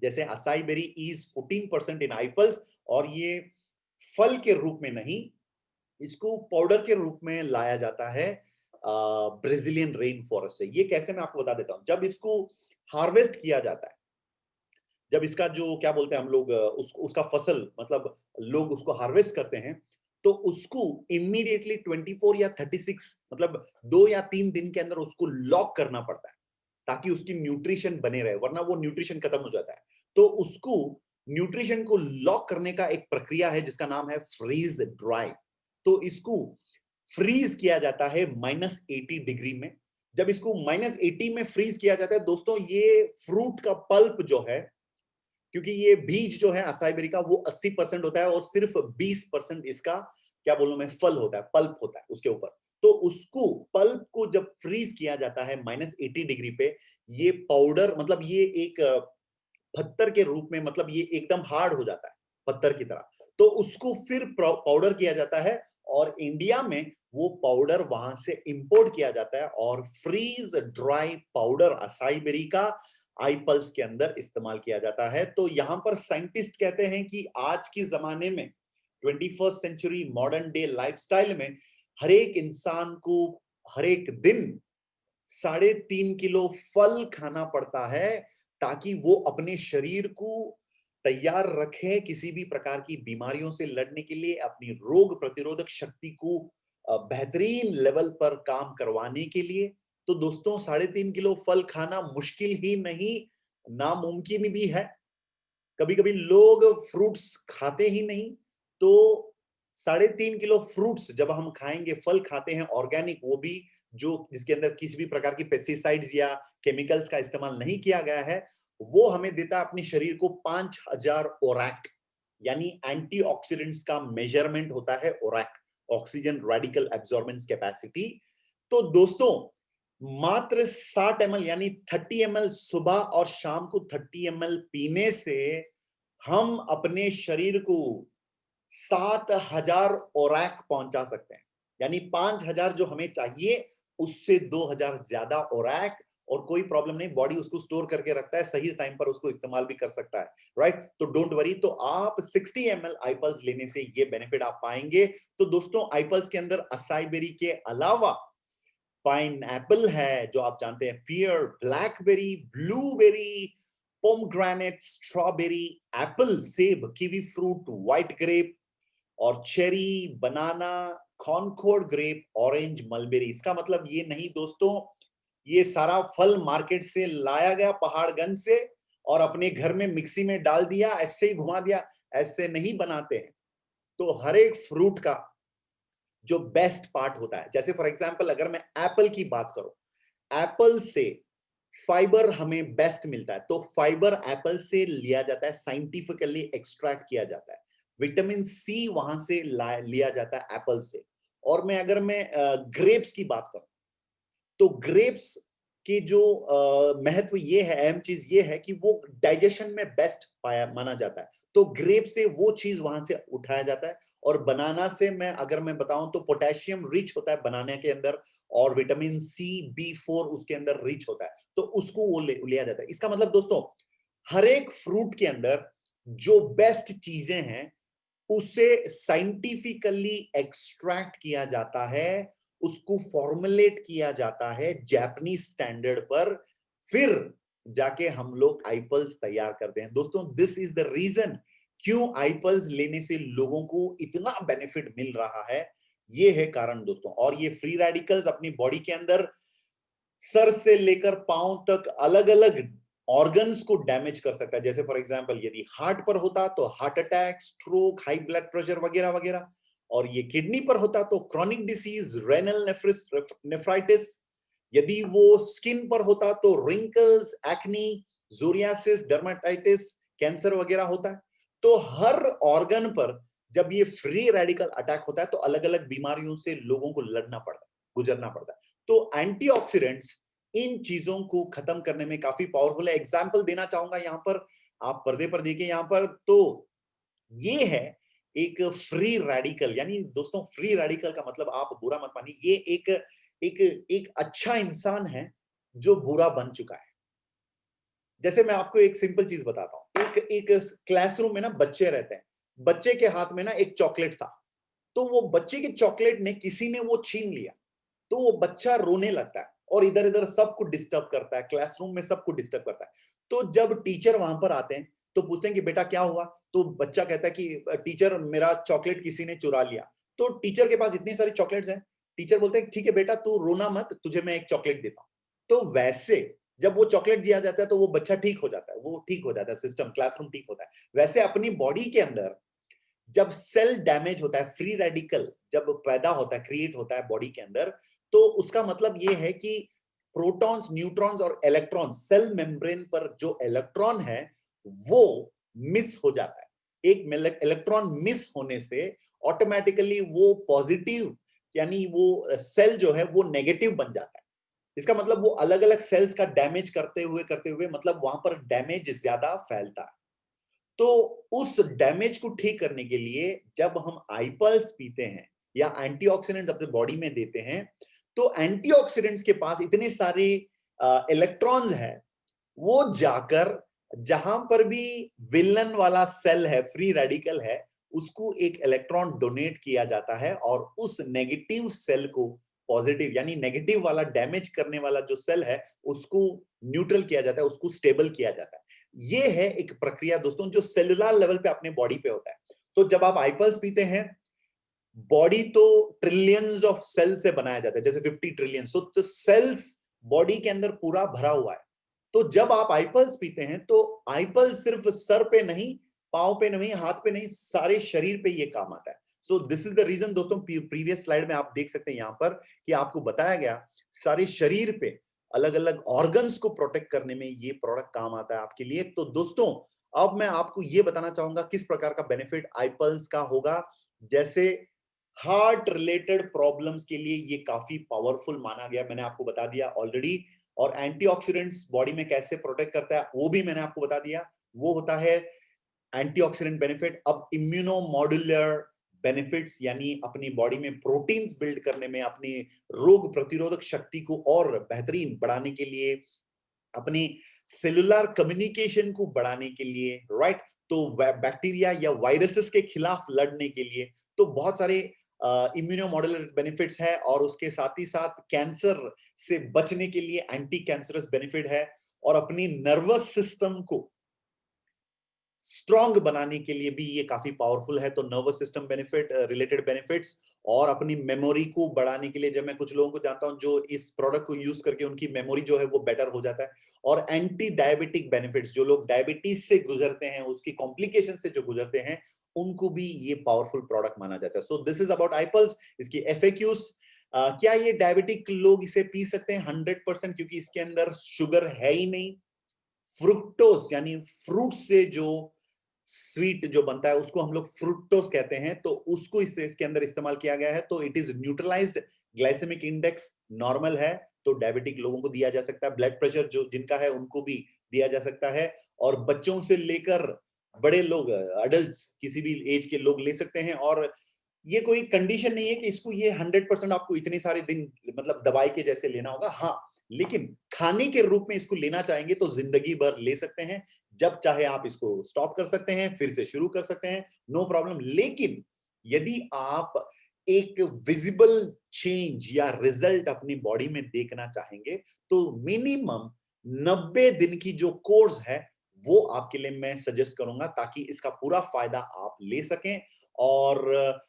जैसे असाई बेरी इज 14% इन आईपल्स, और ये फल के रूप में नहीं, इसको पाउडर के रूप में लाया जाता है ब्राजीलियन रेन फॉरेस्ट से। ये कैसे, मैं आपको बता देता हूं। जब इसको हार्वेस्ट किया जाता है, जब इसका जो क्या बोलते हैं हम लोग उसका फसल मतलब लोग उसको हार्वेस्ट करते हैं, तो उसको इमीडिएटली 24 या 36 मतलब 2 या 3 दिन के अंदर उसको लॉक करना पड़ता है ताकि उसकी न्यूट्रिशन बने रहे, वरना वो न्यूट्रिशन खत्म हो जाता है। तो उसको न्यूट्रिशन को लॉक करने का एक प्रक्रिया है जिसका नाम है फ्रीज ड्राई। तो इसको फ्रीज किया जाता है -80 डिग्री में। जब इसको -80 में फ्रीज किया जाता है दोस्तों, ये फ्रूट का पल्प जो है, क्योंकि ये बीज जो है असाई बेरी का वो 80% होता है और सिर्फ 20% इसका क्या बोलूं मैं फल होता है, पल्प होता है उसके ऊपर। तो उसको पल्प को जब फ्रीज किया जाता है -80 डिग्री पे, ये पाउडर मतलब ये एक पत्थर के रूप में, मतलब ये एकदम हार्ड हो जाता है पत्थर की तरह। तो उसको फिर पाउडर किया जाता है और इंडिया में वो पाउडर वहां से इंपोर्ट किया जाता है और freeze dry powder acai berry का आई पल्स के अंदर इस्तेमाल किया जाता है। तो यहां पर साइंटिस्ट कहते हैं कि आज के जमाने में 21st century modern day lifestyle में हर एक इंसान को हर एक दिन 3.5 किलो फल खाना पड़ता है ताकि वो अपने शरीर को तैयार रखे किसी भी प्रकार की बीमारियों से लड़ने के लिए, अपनी रोग प्रतिरोधक शक्ति को बेहतरीन लेवल पर काम करवाने के लिए। तो दोस्तों 3.5 किलो फल खाना मुश्किल ही नहीं, नामुमकिन भी है। कभी-कभी लोग फ्रूट्स खाते ही नहीं, तो 3.5 किलो फ्रूट्स जब हम खाएंगे, फल खाते हैं ऑर्गेनिक, वो भी जो जिसके अंदर किसी भी प्रकार की पेस्टिसाइड्स या केमिकल्स का इस्तेमाल नहीं किया गया है, वो हमें देता है अपने शरीर को 5000 ओरैक, यानी एंटीऑक्सीडेंट्स का मेजरमेंट होता है ORAC, oxygen radical absorbance capacity. तो दोस्तों मात्र 60 ml यानी 30 ml सुबह और शाम को 30 ml पीने से हम अपने शरीर को 7000 ओरैक पहुंचा सकते हैं। यानी 5000 जो हमें चाहिए उससे 2000 ज्यादा ओरैक, और कोई प्रॉब्लम नहीं, बॉडी उसको स्टोर करके रखता है, सही टाइम पर उसको इस्तेमाल भी कर सकता है, राइट। तो डोंट वरी, तो आप 60 ml आईपल्स लेने से ये बेनिफिट आप पाएंगे। तो दोस्तों आईपल्स के अंदर असाई बेरी के अलावा पाइन एप्पल है जो आप जानते हैं, pear, blackberry, blueberry, pomegranate, strawberry, apple, सेब, कीवी फ्रूट, व्हाइट ग्रेप और cherry, banana, Concord grape, orange, mulberry. इसका मतलब ये नहीं दोस्तों ये सारा फल मार्केट से लाया गया पहाड़गंज से और अपने घर में मिक्सी में डाल दिया, ऐसे ही घुमा दिया, ऐसे नहीं बनाते हैं। तो हर एक फ्रूट का जो बेस्ट पार्ट होता है, जैसे फॉर एग्जांपल अगर मैं एप्पल की बात करूं, एप्पल से फाइबर हमें बेस्ट मिलता है। तो फाइबर एप्पल से लिया जाता है, साइंटिफिकली एक्सट्रैक्ट किया जाता है। विटामिन सी वहां से लिया जाता है एप्पल से। और अगर मैं ग्रेप्स की बात करूं, तो ग्रेप्स की जो महत्व ये है, अहम चीज ये है कि वो डाइजेशन में बेस्ट पाया माना जाता है। तो ग्रेप से वो चीज वहां से उठाया जाता है। और बनाना से अगर मैं बताऊं तो पोटेशियम रिच होता है बनाने के अंदर, और विटामिन सी, B4 उसके अंदर रिच होता है, तो उसको वो लिया जाता है। इसका मतलब दोस्तों हर एक फ्रूट के अंदर जो बेस्ट चीजें हैं उसे साइंटिफिकली एक्सट्रैक्ट किया जाता है, उसको फॉर्मुलेट किया जाता है जापानीज स्टैंडर्ड पर, फिर जाके हम लोग आईपल्स तैयार करते हैं। दोस्तों दिस इज द रीजन क्यों आईपल्स लेने से लोगों को इतना बेनिफिट मिल रहा है, ये है कारण दोस्तों। और ये फ्री रेडिकल्स अपनी बॉडी के अंदर सर से लेकर पांव तक अलग अलग ऑर्गन्स को डैमेज कर सकता है। जैसे फॉर एग्जांपल यदि हार्ट पर होता तो heart attack, stroke, high blood pressure वगैरह वगैरह, और ये किडनी पर होता तो क्रॉनिक डिसीज, रेनल नेफ्राइटिस, यदि वो स्किन पर होता तो रिंकल्स, एक्नी, जोरियासिस, डर्माटाइटिस, कैंसर वगैरह होता है। तो हर ऑर्गन पर जब ये फ्री रेडिकल अटैक होता है तो अलग अलग बीमारियों से लोगों को लड़ना पड़ता है, गुजरना पड़ता है। तो एंटीऑक्सीडेंट्स इन चीजों को खत्म करने में काफी पावरफुल है। एग्जाम्पल देना चाहूंगा यहाँ पर, आप पर्दे पर देखिए यहाँ पर, तो ये है एक फ्री रेडिकल। यानी दोस्तों फ्री रेडिकल का मतलब आप बुरा मत मानिए, ये एक एक अच्छा इंसान है जो बुरा बन चुका है। जैसे मैं आपको एक सिंपल चीज बताता हूं, एक क्लासरूम में ना बच्चे रहते हैं, बच्चे के हाथ में ना एक चॉकलेट था, तो वो बच्चे के चॉकलेट ने किसी ने वो छीन लिया, तो वो बच्चा रोने लगता है और इधर इधर सबको डिस्टर्ब करता है, क्लासरूम में सबको डिस्टर्ब करता है। तो जब टीचर वहां पर आते हैं तो पूछते हैं कि बेटा क्या हुआ, तो बच्चा कहता है कि टीचर मेरा चॉकलेट किसी ने चुरा लिया। तो टीचर के पास इतनी सारी चॉकलेट्स हैं, टीचर बोलते हैं ठीक है बेटा तू रोना मत, तुझे मैं एक चॉकलेट देता हूं। तो वैसे जब वो चॉकलेट दिया जाता है तो वो बच्चा ठीक हो जाता है, वो ठीक हो जाता है, सिस्टम क्लासरूम ठीक होता है। वैसे अपनी बॉडी के अंदर जब सेल डैमेज होता है, फ्री रेडिकल जब पैदा होता है, क्रिएट होता है बॉडी के अंदर, तो उसका मतलब ये है कि प्रोटॉन्स, न्यूट्रॉन्स और इलेक्ट्रॉन, सेल मेम्ब्रेन पर जो इलेक्ट्रॉन है वो मिस हो जाता है। एक इलेक्ट्रॉन मिस होने से ऑटोमेटिकली वो पॉजिटिव, यानी वो सेल जो है वो नेगेटिव बन जाता है। इसका मतलब वो अलग अलग सेल्स का डैमेज करते हुए मतलब वहां पर डैमेज ज्यादा फैलता है। तो उस डैमेज को ठीक करने के लिए जब हम आईपल्स पीते हैं या एंटीऑक्सीडेंट अपने बॉडी में देते हैं, तो एंटीऑक्सीडेंट्स के पास इतने सारे इलेक्ट्रॉन्स हैं, वो जाकर जहां पर भी विलन वाला सेल है, फ्री रेडिकल है, उसको एक इलेक्ट्रॉन डोनेट किया जाता है और उस नेगेटिव सेल को पॉजिटिव, यानी नेगेटिव वाला डैमेज करने वाला जो सेल है उसको न्यूट्रल किया जाता है, उसको स्टेबल किया जाता है। ये है एक प्रक्रिया दोस्तों जो सेलुलर लेवल पे अपने बॉडी पे होता है। तो जब आप आईपल्स पीते हैं, बॉडी तो ट्रिलियंस ऑफ सेल से बनाया जाता है, जैसे 50 ट्रिलियन, सो तो सेल्स बॉडी के अंदर पूरा भरा हुआ है। तो जब आप आईपल्स पीते हैं तो आईपल्स सिर्फ सर पे नहीं, पांव पे नहीं, हाथ पे नहीं, सारे शरीर पे ये काम आता है। So this is the reason दोस्तों, प्रीवियस स्लाइड में आप देख सकते हैं यहां पर कि आपको बताया गया सारे शरीर पे अलग अलग ऑर्गन्स को प्रोटेक्ट करने में ये प्रोडक्ट काम आता है आपके लिए। तो दोस्तों अब मैं आपको ये बताना चाहूंगा किस प्रकार का बेनिफिट आईपल्स का होगा। जैसे हार्ट रिलेटेड प्रॉब्लम्स के लिए ये काफी पावरफुल माना गया, मैंने आपको बता दिया ऑलरेडी। और एंटीऑक्सीडेंट्स बॉडी में कैसे प्रोटेक्ट करता है वो भी मैंने आपको बता दिया, वो होता है एंटीऑक्सीडेंट बेनिफिट। अब इम्यूनो मॉड्यूलर बेनिफिट्स, यानी अपनी बॉडी में प्रोटीन्स बिल्ड करने में, अपनी रोग प्रतिरोधक शक्ति को और बेहतरीन बढ़ाने के लिए, अपनी सेलुलर कम्युनिकेशन को बढ़ाने के लिए, राइट, तो बैक्टीरिया या वायरसेस के खिलाफ लड़ने के लिए, तो बहुत सारे इम्यूनो मॉड्यूलर बेनिफिट्स है। और उसके साथ ही साथ कैंसर से बचने के लिए एंटी कैंसरस बेनिफिट है, और अपनी नर्वस सिस्टम को स्ट्रॉन्ग बनाने के लिए भी ये काफी पावरफुल है। तो nervous system benefit, related benefits, और अपनी मेमोरी को बढ़ाने के लिए, जब मैं कुछ लोगों को जानता हूं जो इस प्रोडक्ट को यूज करके उनकी मेमोरी जो है वो बेटर हो जाता है। और एंटी डायबिटिक बेनिफिट्स, जो लोग डायबिटीज से गुजरते हैं, उसकी कॉम्प्लिकेशन से जो गुजरते हैं, उनको भी ये पावरफुल प्रोडक्ट माना जाता है। सो दिस इज अबाउट आईपल्स, इसकी एफएक्यूज। क्या ये डायबिटिक लोग इसे पी सकते हैं? 100%, क्योंकि इसके अंदर शुगर है ही नहीं। फ्रुक्टोज यानी फ्रूट से जो स्वीट जो बनता है उसको हम लोग फ्रुक्टोज कहते हैं, तो उसको इसके अंदर इस्तेमाल किया गया है। तो it is neutralised, glycaemic index normal है, तो डायबिटिक लोगों को दिया जा सकता है। ब्लड प्रेशर जो जिनका है उनको भी दिया जा सकता है, और बच्चों से लेकर बड़े लोग, अडल्ट, किसी भी एज के लोग ले सकते हैं। और ये कोई कंडीशन नहीं है कि इसको ये 100% आपको इतने सारे दिन मतलब दवाई के जैसे लेना होगा, हाँ, लेकिन खाने के रूप में इसको लेना चाहेंगे तो जिंदगी भर ले सकते हैं। जब चाहे आप इसको स्टॉप कर सकते हैं, फिर से शुरू कर सकते हैं, नो प्रॉब्लम। लेकिन यदि आप एक विजिबल चेंज या रिजल्ट अपनी बॉडी में देखना चाहेंगे तो मिनिमम 90 दिन की जो कोर्स है वो आपके लिए मैं सजेस्ट करूंगा, ताकि इसका पूरा फायदा आप ले सकें। और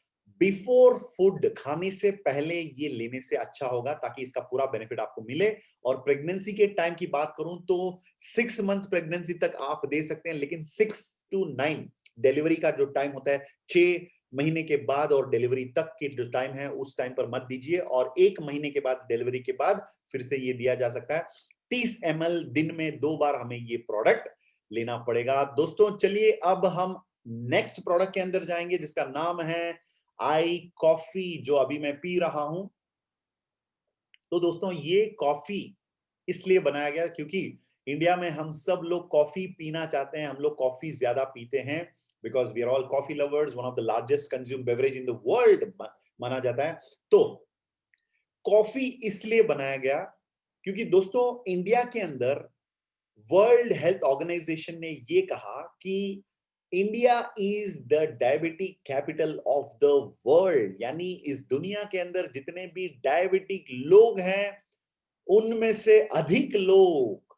बिफोर फूड, खाने से पहले ये लेने से अच्छा होगा, ताकि इसका पूरा बेनिफिट आपको मिले। और प्रेगनेंसी के टाइम की बात करूं तो 6 मंथ्स प्रेगनेंसी तक आप दे सकते हैं, लेकिन 6 to 9 डिलीवरी का जो टाइम होता है, 6 महीने के बाद और डिलीवरी तक की जो टाइम है उस टाइम पर मत दीजिए। और 1 महीने के बाद, डिलीवरी के बाद फिर से ये दिया जा सकता है। 30 ml दिन में 2 बार हमें ये प्रोडक्ट लेना पड़ेगा। दोस्तों चलिए अब हम नेक्स्ट प्रोडक्ट के अंदर जाएंगे, जिसका नाम है आई कॉफी, जो अभी मैं पी रहा हूं। तो दोस्तों ये कॉफी इसलिए बनाया गया क्योंकि इंडिया में हम सब लोग कॉफी पीना चाहते हैं, हम लोग कॉफी ज्यादा पीते हैं, because we are all coffee lovers, one of the largest consume beverage in the world माना जाता है। तो कॉफी इसलिए बनाया गया क्योंकि दोस्तों इंडिया के अंदर वर्ल्ड हेल्थ ऑर्गेनाइजेशन ने ये कहा कि India is the diabetic capital of the world, यानी इस दुनिया के अंदर जितने भी डायबिटिक लोग हैं उनमें से अधिक लोग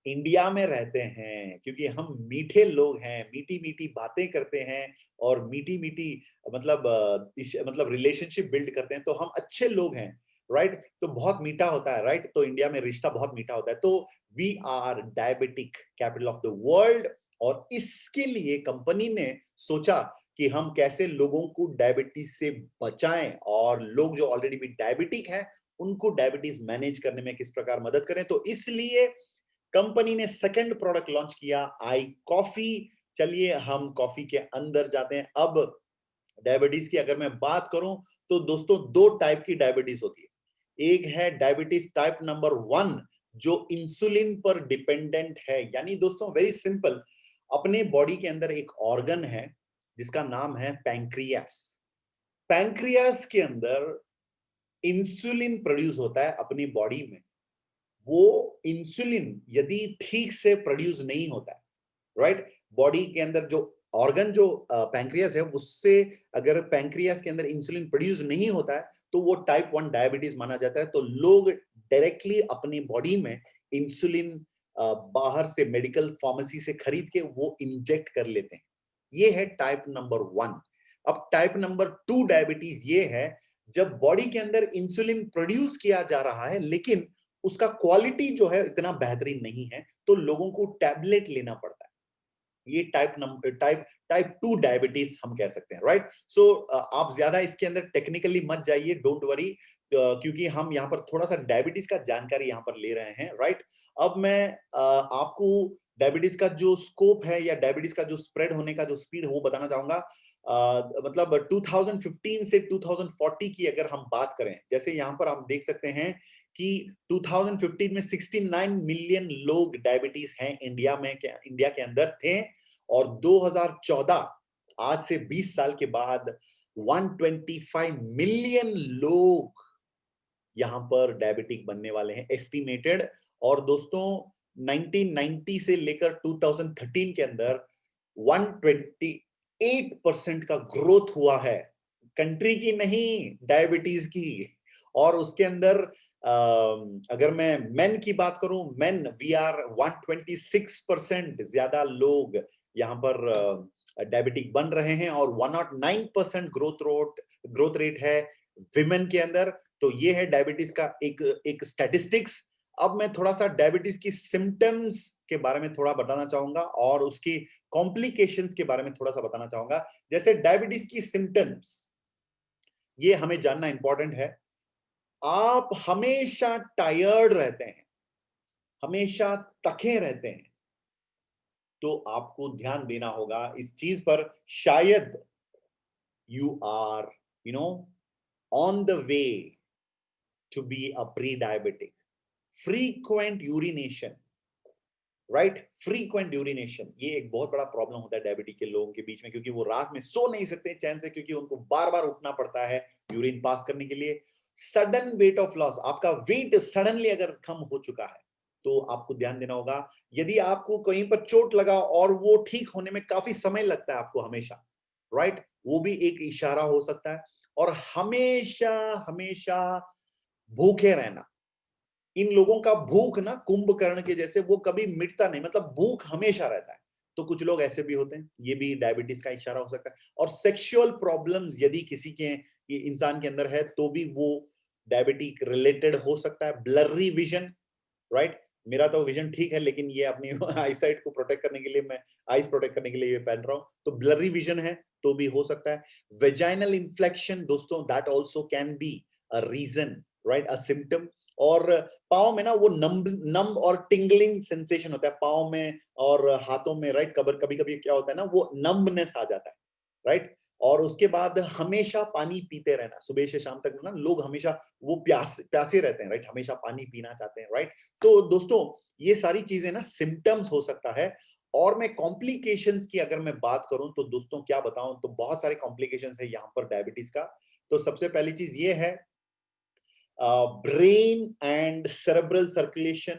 इंडिया में रहते हैं, क्योंकि हम मीठे लोग हैं, मीठी मीठी बातें करते हैं और मीठी मीठी मतलब रिलेशनशिप बिल्ड करते हैं, तो हम अच्छे लोग हैं, राइट? तो बहुत मीठा होता है, राइट? तो इंडिया में रिश्ता बहुत मीठा होता है। तो we are diabetic capital of the world, और इसके लिए कंपनी ने सोचा कि हम कैसे लोगों को डायबिटीज से बचाएं, और लोग जो ऑलरेडी भी डायबिटिक हैं उनको डायबिटीज मैनेज करने में किस प्रकार मदद करें। तो इसलिए कंपनी ने सेकंड प्रोडक्ट लॉन्च किया, आई कॉफी। चलिए हम कॉफी के अंदर जाते हैं। अब डायबिटीज की अगर मैं बात करूं तो दोस्तों दो टाइप की डायबिटीज होती है। एक है डायबिटीज टाइप नंबर 1, जो इंसुलिन पर डिपेंडेंट है। यानी दोस्तों वेरी सिंपल, अपने बॉडी के अंदर एक ऑर्गन है जिसका नाम है पैंक्रियास। पैंक्रियास के अंदर इंसुलिन प्रोड्यूस होता है अपनी बॉडी में। वो इंसुलिन यदि ठीक से प्रोड्यूस नहीं होता है, राइट, बॉडी के अंदर जो ऑर्गन जो पैंक्रियास है, उससे अगर पैंक्रियास के अंदर इंसुलिन प्रोड्यूस नहीं होता है तो वो टाइप 1 डायबिटीज माना जाता है। तो लोग डायरेक्टली अपनी बॉडी में इंसुलिन बाहर से मेडिकल फार्मेसी से खरीद के वो इंजेक्ट कर लेते हैं। ये है टाइप नंबर 1। अब टाइप नंबर 2 डायबिटीज ये है जब बॉडी के अंदर इंसुलिन प्रोड्यूस किया जा रहा है लेकिन उसका क्वालिटी जो है इतना बेहतरीन नहीं है, तो लोगों को टैबलेट लेना पड़ता है। ये टाइप 2 डायबिटीज हम कह सकते हैं, राइट? सो आप ज्यादा इसके अंदर टेक्निकली मत जाइए, डोंट वरी, क्योंकि हम यहाँ पर थोड़ा सा डायबिटीज का जानकारी यहाँ पर ले रहे हैं, राइट? अब मैं आपको डायबिटीज का जो स्कोप है या डायबिटीज का जो स्प्रेड होने का जो स्पीड है वो बताना चाहूंगा। मतलब 2015 से 2040 की अगर हम बात करें, जैसे यहाँ पर हम देख सकते हैं कि 2015 में 69 मिलियन लोग डायबिटीज हैं इंडिया में, इंडिया के अंदर थे, और 2014 आज से 20 साल के बाद 125 मिलियन लोग यहां पर डायबिटिक बनने वाले हैं एस्टिमेटेड। और दोस्तों 1990 से लेकर 2013 के अंदर 128% का ग्रोथ हुआ है, कंट्री की नहीं, डायबिटीज की। और उसके अंदर अगर मैं मेन की बात करूं, मेन वी आर 126% ज्यादा लोग यहां पर डायबिटिक बन रहे हैं, और 109% ग्रोथ रेट है विमेन के अंदर। तो ये है डायबिटीज का एक स्टैटिस्टिक्स। अब मैं थोड़ा सा डायबिटीज की सिम्टम्स के बारे में थोड़ा बताना चाहूंगा और उसकी कॉम्प्लिकेशंस के बारे में थोड़ा सा बताना चाहूंगा। जैसे डायबिटीज की सिम्टम्स, ये हमें जानना इंपॉर्टेंट है। आप हमेशा टायर्ड रहते हैं, हमेशा थके रहते हैं, तो आपको ध्यान देना होगा इस चीज पर। शायद you are on the way to be a pre diabetic. Frequent urination, right, frequent urination, ये एक बहुत बड़ा प्रॉब्लम होता है डायबिटिक के लोगों के बीच में, क्योंकि वो रात में सो नहीं सकते चैन से, क्योंकि उनको बार बार उठना पड़ता है यूरिन पास करने के लिए। सडन वेट ऑफ लॉस, आपका वेट सडनली अगर कम हो चुका है तो आपको ध्यान देना होगा। यदि आपको कहीं पर चोट लगा और वो ठीक होने में काफी समय लगता है आपको हमेशा, राइट, वो भी एक इशारा हो सकता है। और हमेशा हमेशा भूखे रहना, इन लोगों का भूख ना कुंभकर्ण के जैसे, वो कभी मिटता नहीं, मतलब भूख हमेशा रहता है। तो कुछ लोग ऐसे भी होते हैं, ये भी डायबिटीज का इशारा हो सकता है। और सेक्सुअल प्रॉब्लम्स यदि किसी के इंसान के अंदर है तो भी वो डायबिटिक रिलेटेड हो सकता है। ब्लरी विजन, राइट, मेरा तो विजन ठीक है लेकिन ये अपनी आईसाइट को प्रोटेक्ट करने के लिए, मैं आईज प्रोटेक्ट करने के लिए ये पहन रहा हूं, तो ब्लरी विजन है तो भी हो सकता है। वेजाइनल इन्फ्लेक्शन दोस्तों, that also can be a reason, right, a symptom. और पाँव में ना वो नम और टिंगलिंग सेंसेशन होता है पाँव में और हाथों में, राइट, कभी कभी क्या होता है ना, वो नम्बनेस आ जाता है, राइट। और उसके बाद हमेशा पानी पीते रहना, सुबह से शाम तक ना लोग हमेशा वो प्यासे रहते हैं, राइट, हमेशा पानी पीना चाहते हैं, राइट। तो दोस्तों ये सारी चीजें ना सिम्टम्स हो सकता है। और मैं कॉम्प्लिकेशंस की अगर मैं बात करूं तो दोस्तों क्या बताऊं, तो बहुत सारे कॉम्प्लिकेशंस है यहाँ पर डायबिटीज का। तो सबसे पहली चीज ये है, ब्रेन एंड सेरेब्रल सर्कुलेशन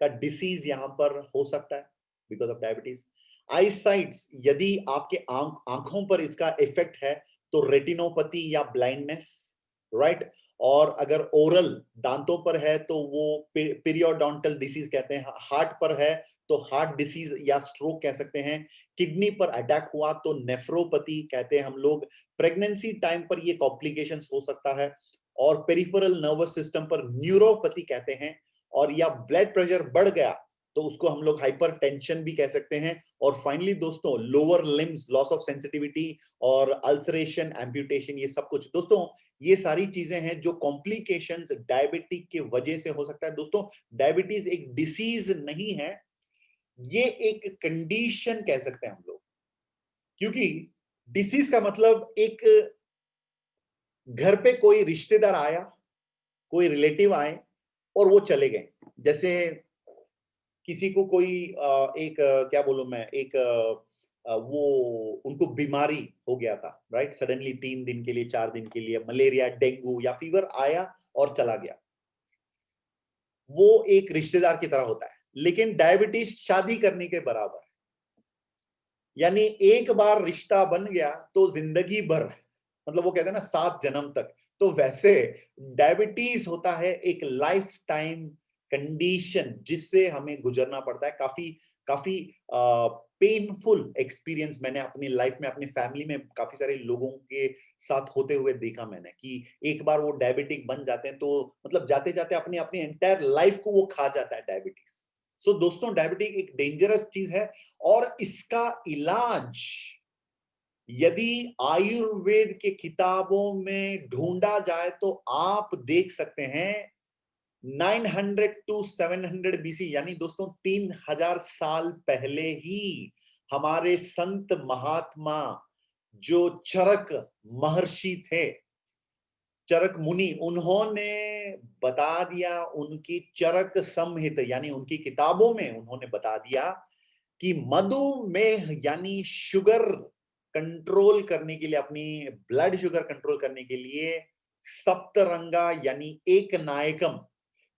का डिसीज यहां पर हो सकता है because of diabetes. I sites, यदि आपके आंखों पर इसका इफेक्ट है तो रेटिनोपैथी या ब्लाइंडनेस, राइट। और अगर ओरल दांतों पर है तो वो पीरियोडोंटल डिसीज कहते हैं, हार्ट पर है तो हार्ट डिसीज या स्ट्रोक कह सकते हैं, किडनी पर अटैक हुआ तो नेफ्रोपैथी कहते हैं हम लोग, प्रेगनेंसी टाइम पर ये कॉम्प्लिकेशंस हो सकता है, और पेरिफेरल नर्वस सिस्टम पर न्यूरोपैथी कहते हैं, और या ब्लड प्रेशर बढ़ गया तो उसको हम लोग हाइपरटेंशन भी कह सकते हैं, और फाइनली दोस्तों lower limbs loss of sensitivity और अल्सरेशन एम्प्यूटेशन, ये सब कुछ दोस्तों ये सारी चीजें हैं जो कॉम्प्लिकेशंस डायबिटिक के वजह से हो सकता है। दोस्तों डायबिटीज एक डिसीज नहीं है, ये एक कंडीशन कह सकते हैं हम लोग, क्योंकि डिसीज का मतलब एक घर पे कोई रिश्तेदार आया, कोई रिलेटिव आए और वो चले गए, जैसे किसी को कोई क्या बोलूं मैं, एक वो उनको बीमारी हो गया था, राइट, सडनली 3 दिन के लिए 4 दिन के लिए मलेरिया डेंगू या फीवर आया और चला गया, वो एक रिश्तेदार की तरह होता है। लेकिन डायबिटीज शादी करने के बराबर है, यानी एक बार रिश्ता बन गया तो जिंदगी भर, मतलब वो कहते हैं ना 7 जन्म तक, तो वैसे डायबिटीज होता है एक लाइफ टाइम कंडीशन जिससे हमें गुजरना पड़ता है। काफी काफी पेनफुल एक्सपीरियंस मैंने अपनी लाइफ में, अपनी फैमिली में काफी सारे लोगों के साथ होते हुए देखा मैंने, कि एक बार वो डायबिटिक बन जाते हैं तो मतलब जाते जाते अपनी अपनी एंटायर लाइफ को वो खा जाता है डायबिटीज। सो दोस्तों डायबिटिक एक डेंजरस चीज है, और इसका इलाज यदि आयुर्वेद के किताबों में ढूंढा जाए तो आप देख सकते हैं 900 टू 700 बीसी, यानी दोस्तों 3000 साल पहले ही हमारे संत महात्मा जो चरक महर्षि थे, चरक मुनि, उन्होंने बता दिया, उनकी चरक संहित यानी उनकी किताबों में उन्होंने बता दिया कि मधुमेह यानी शुगर कंट्रोल करने के लिए, अपनी ब्लड शुगर कंट्रोल करने के लिए सप्तरंगा यानी एक नायकम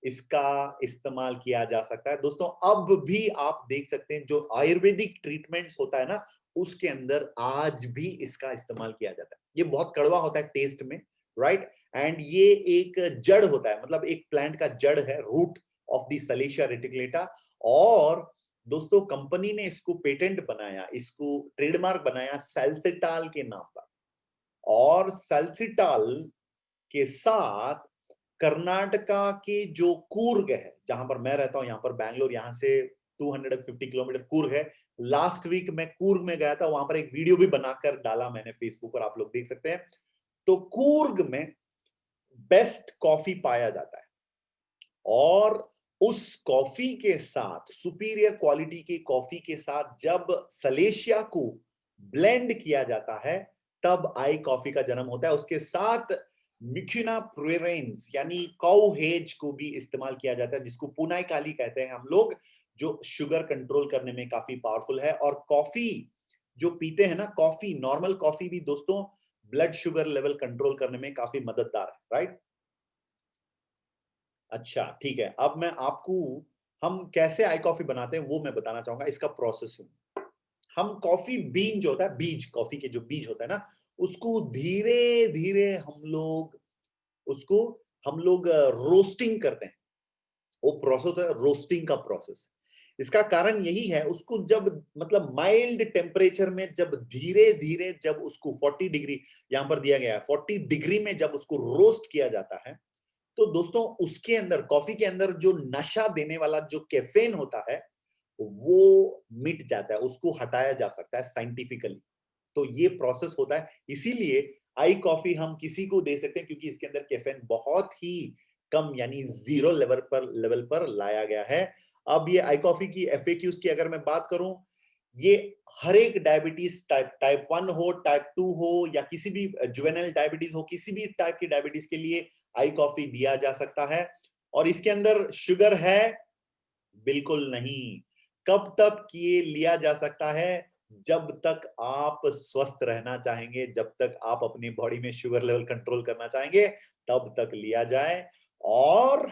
इसका इस्तेमाल किया जा सकता है। दोस्तों अब भी आप देख सकते हैं जो आयुर्वेदिक ट्रीटमेंट्स होता है ना, उसके अंदर आज भी इसका इस्तेमाल किया जाता है। ये बहुत कड़वा होता है टेस्ट में, राइट, एंड ये एक जड़ होता है, मतलब एक प्लांट का जड़ है, रूट ऑफ द सलेशिया रेटिकुलेटा, और दोस्तों कंपनी ने इसको पेटेंट बनाया, इसको ट्रेडमार्क बनाया सैल्सिटाल के नाम पर, और सैल्सिटाल के साथ कर्नाटका के जो कूर्ग है, जहां पर मैं रहता हूं, यहां पर बैंगलोर, यहां से 250 किलोमीटर कूर्ग है। लास्ट वीक मैं कूर्ग में गया था, वहां पर एक वीडियो भी बनाकर डाला मैंने फेसबुक पर, आप लोग देख सकते हैं। तो कूर्ग में बेस्ट कॉफी पाया जाता है, और उस कॉफी के साथ, सुपीरियर क्वालिटी की कॉफी के साथ जब सलेशिया को ब्लेंड किया जाता है तब आई कॉफी का जन्म होता है। उसके साथ मिक्यूना प्रेरेंस यानी काउ हेज को भी इस्तेमाल किया जाता है, जिसको पुनाई काली कहते हैं हम लोग, जो शुगर कंट्रोल करने में काफी पावरफुल है। और कॉफी जो पीते हैं ना, कॉफी, नॉर्मल कॉफी भी दोस्तों ब्लड शुगर लेवल कंट्रोल करने में काफी मददगार है, राइट। अच्छा ठीक है, अब मैं आपको हम कैसे आई कॉफी बनाते हैं वो मैं बताना चाहूंगा, इसका प्रोसेस है। हम कॉफी बीन जो होता है, बीज, कॉफी के जो बीज होता है ना, उसको धीरे धीरे उसको हम लोग रोस्टिंग करते हैं। वो प्रोसेस होता है रोस्टिंग का प्रोसेस। इसका कारण यही है, उसको जब मतलब माइल्ड टेम्परेचर में जब धीरे धीरे जब उसको 40 डिग्री, यहां पर दिया गया है 40 डिग्री में जब उसको रोस्ट किया जाता है, तो दोस्तों उसके अंदर, कॉफी के अंदर जो नशा देने वाला जो कैफीन होता है वो मिट जाता है, उसको हटाया जा सकता है साइंटिफिकली। तो ये प्रोसेस होता है, इसीलिए आई कॉफी हम किसी को दे सकते हैं, क्योंकि इसके अंदर कैफीन बहुत ही कम यानी 0 लेवल पर लाया गया है। अब ये आई कॉफी की एफएक्यूज की अगर मैं बात करूं, ये हर एक डायबिटीज, टाइप 1 हो, टाइप 2 हो, या किसी भी जुवेनाइल डायबिटीज हो, किसी भी टाइप की डायबिटीज के लिए आई कॉफी दिया जा सकता है। और इसके अंदर शुगर है? बिल्कुल नहीं। कब तक ये लिया जा सकता है? जब तक आप स्वस्थ रहना चाहेंगे, जब तक आप अपनी बॉडी में शुगर लेवल कंट्रोल करना चाहेंगे, तब तक लिया जाए। और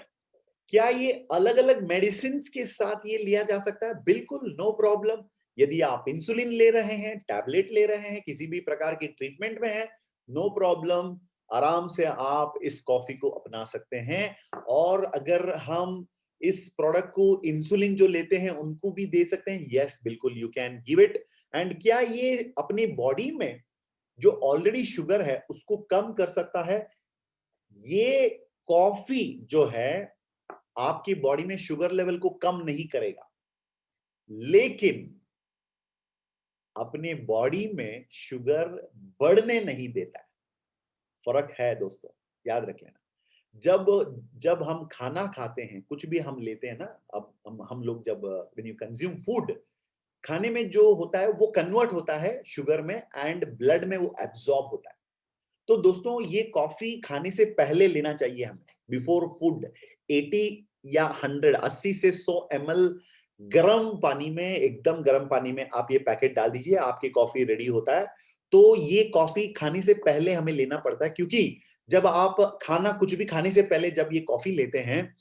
क्या ये अलग-अलग मेडिसिन के साथ ये लिया जा सकता है? बिल्कुल, नो प्रॉब्लम। यदि आप इंसुलिन ले रहे हैं, टैबलेट ले रहे हैं, किसी भी प्रकार की ट्रीटमेंट में हैं, नो प्रॉब्लम। आराम से आप इस कॉफी को अपना सकते हैं। और अगर हम इस प्रोडक्ट को इंसुलिन जो लेते हैं उनको भी दे सकते हैं, यस बिल्कुल you can give it. And क्या ये अपनी बॉडी में जो ऑलरेडी शुगर है उसको कम कर सकता है? ये कॉफी जो है आपकी बॉडी में शुगर लेवल को कम नहीं करेगा, लेकिन अपने बॉडी में शुगर बढ़ने नहीं देता है। फर्क है दोस्तों, याद रख लेना। जब जब हम खाना खाते हैं, कुछ भी हम लेते हैं ना, अब हम लोग जब व्हेन यू कंज्यूम फूड, खाने में जो होता है वो कन्वर्ट होता है शुगर में एंड ब्लड में वो एब्जॉर्ब होता है। तो दोस्तों ये कॉफी खाने से पहले लेना चाहिए हमें, बिफोर फूड। 80 या 100 80 से 100 ml गर्म पानी में, एकदम गर्म पानी में आप ये पैकेट डाल दीजिए, आपकी कॉफी रेडी होता है। तो ये कॉफी खाने से पहले हमें लेना पड़ता है, क्योंकि जब आप खाना कुछ भी खाने से पहले जब ये कॉफी लेते हैं,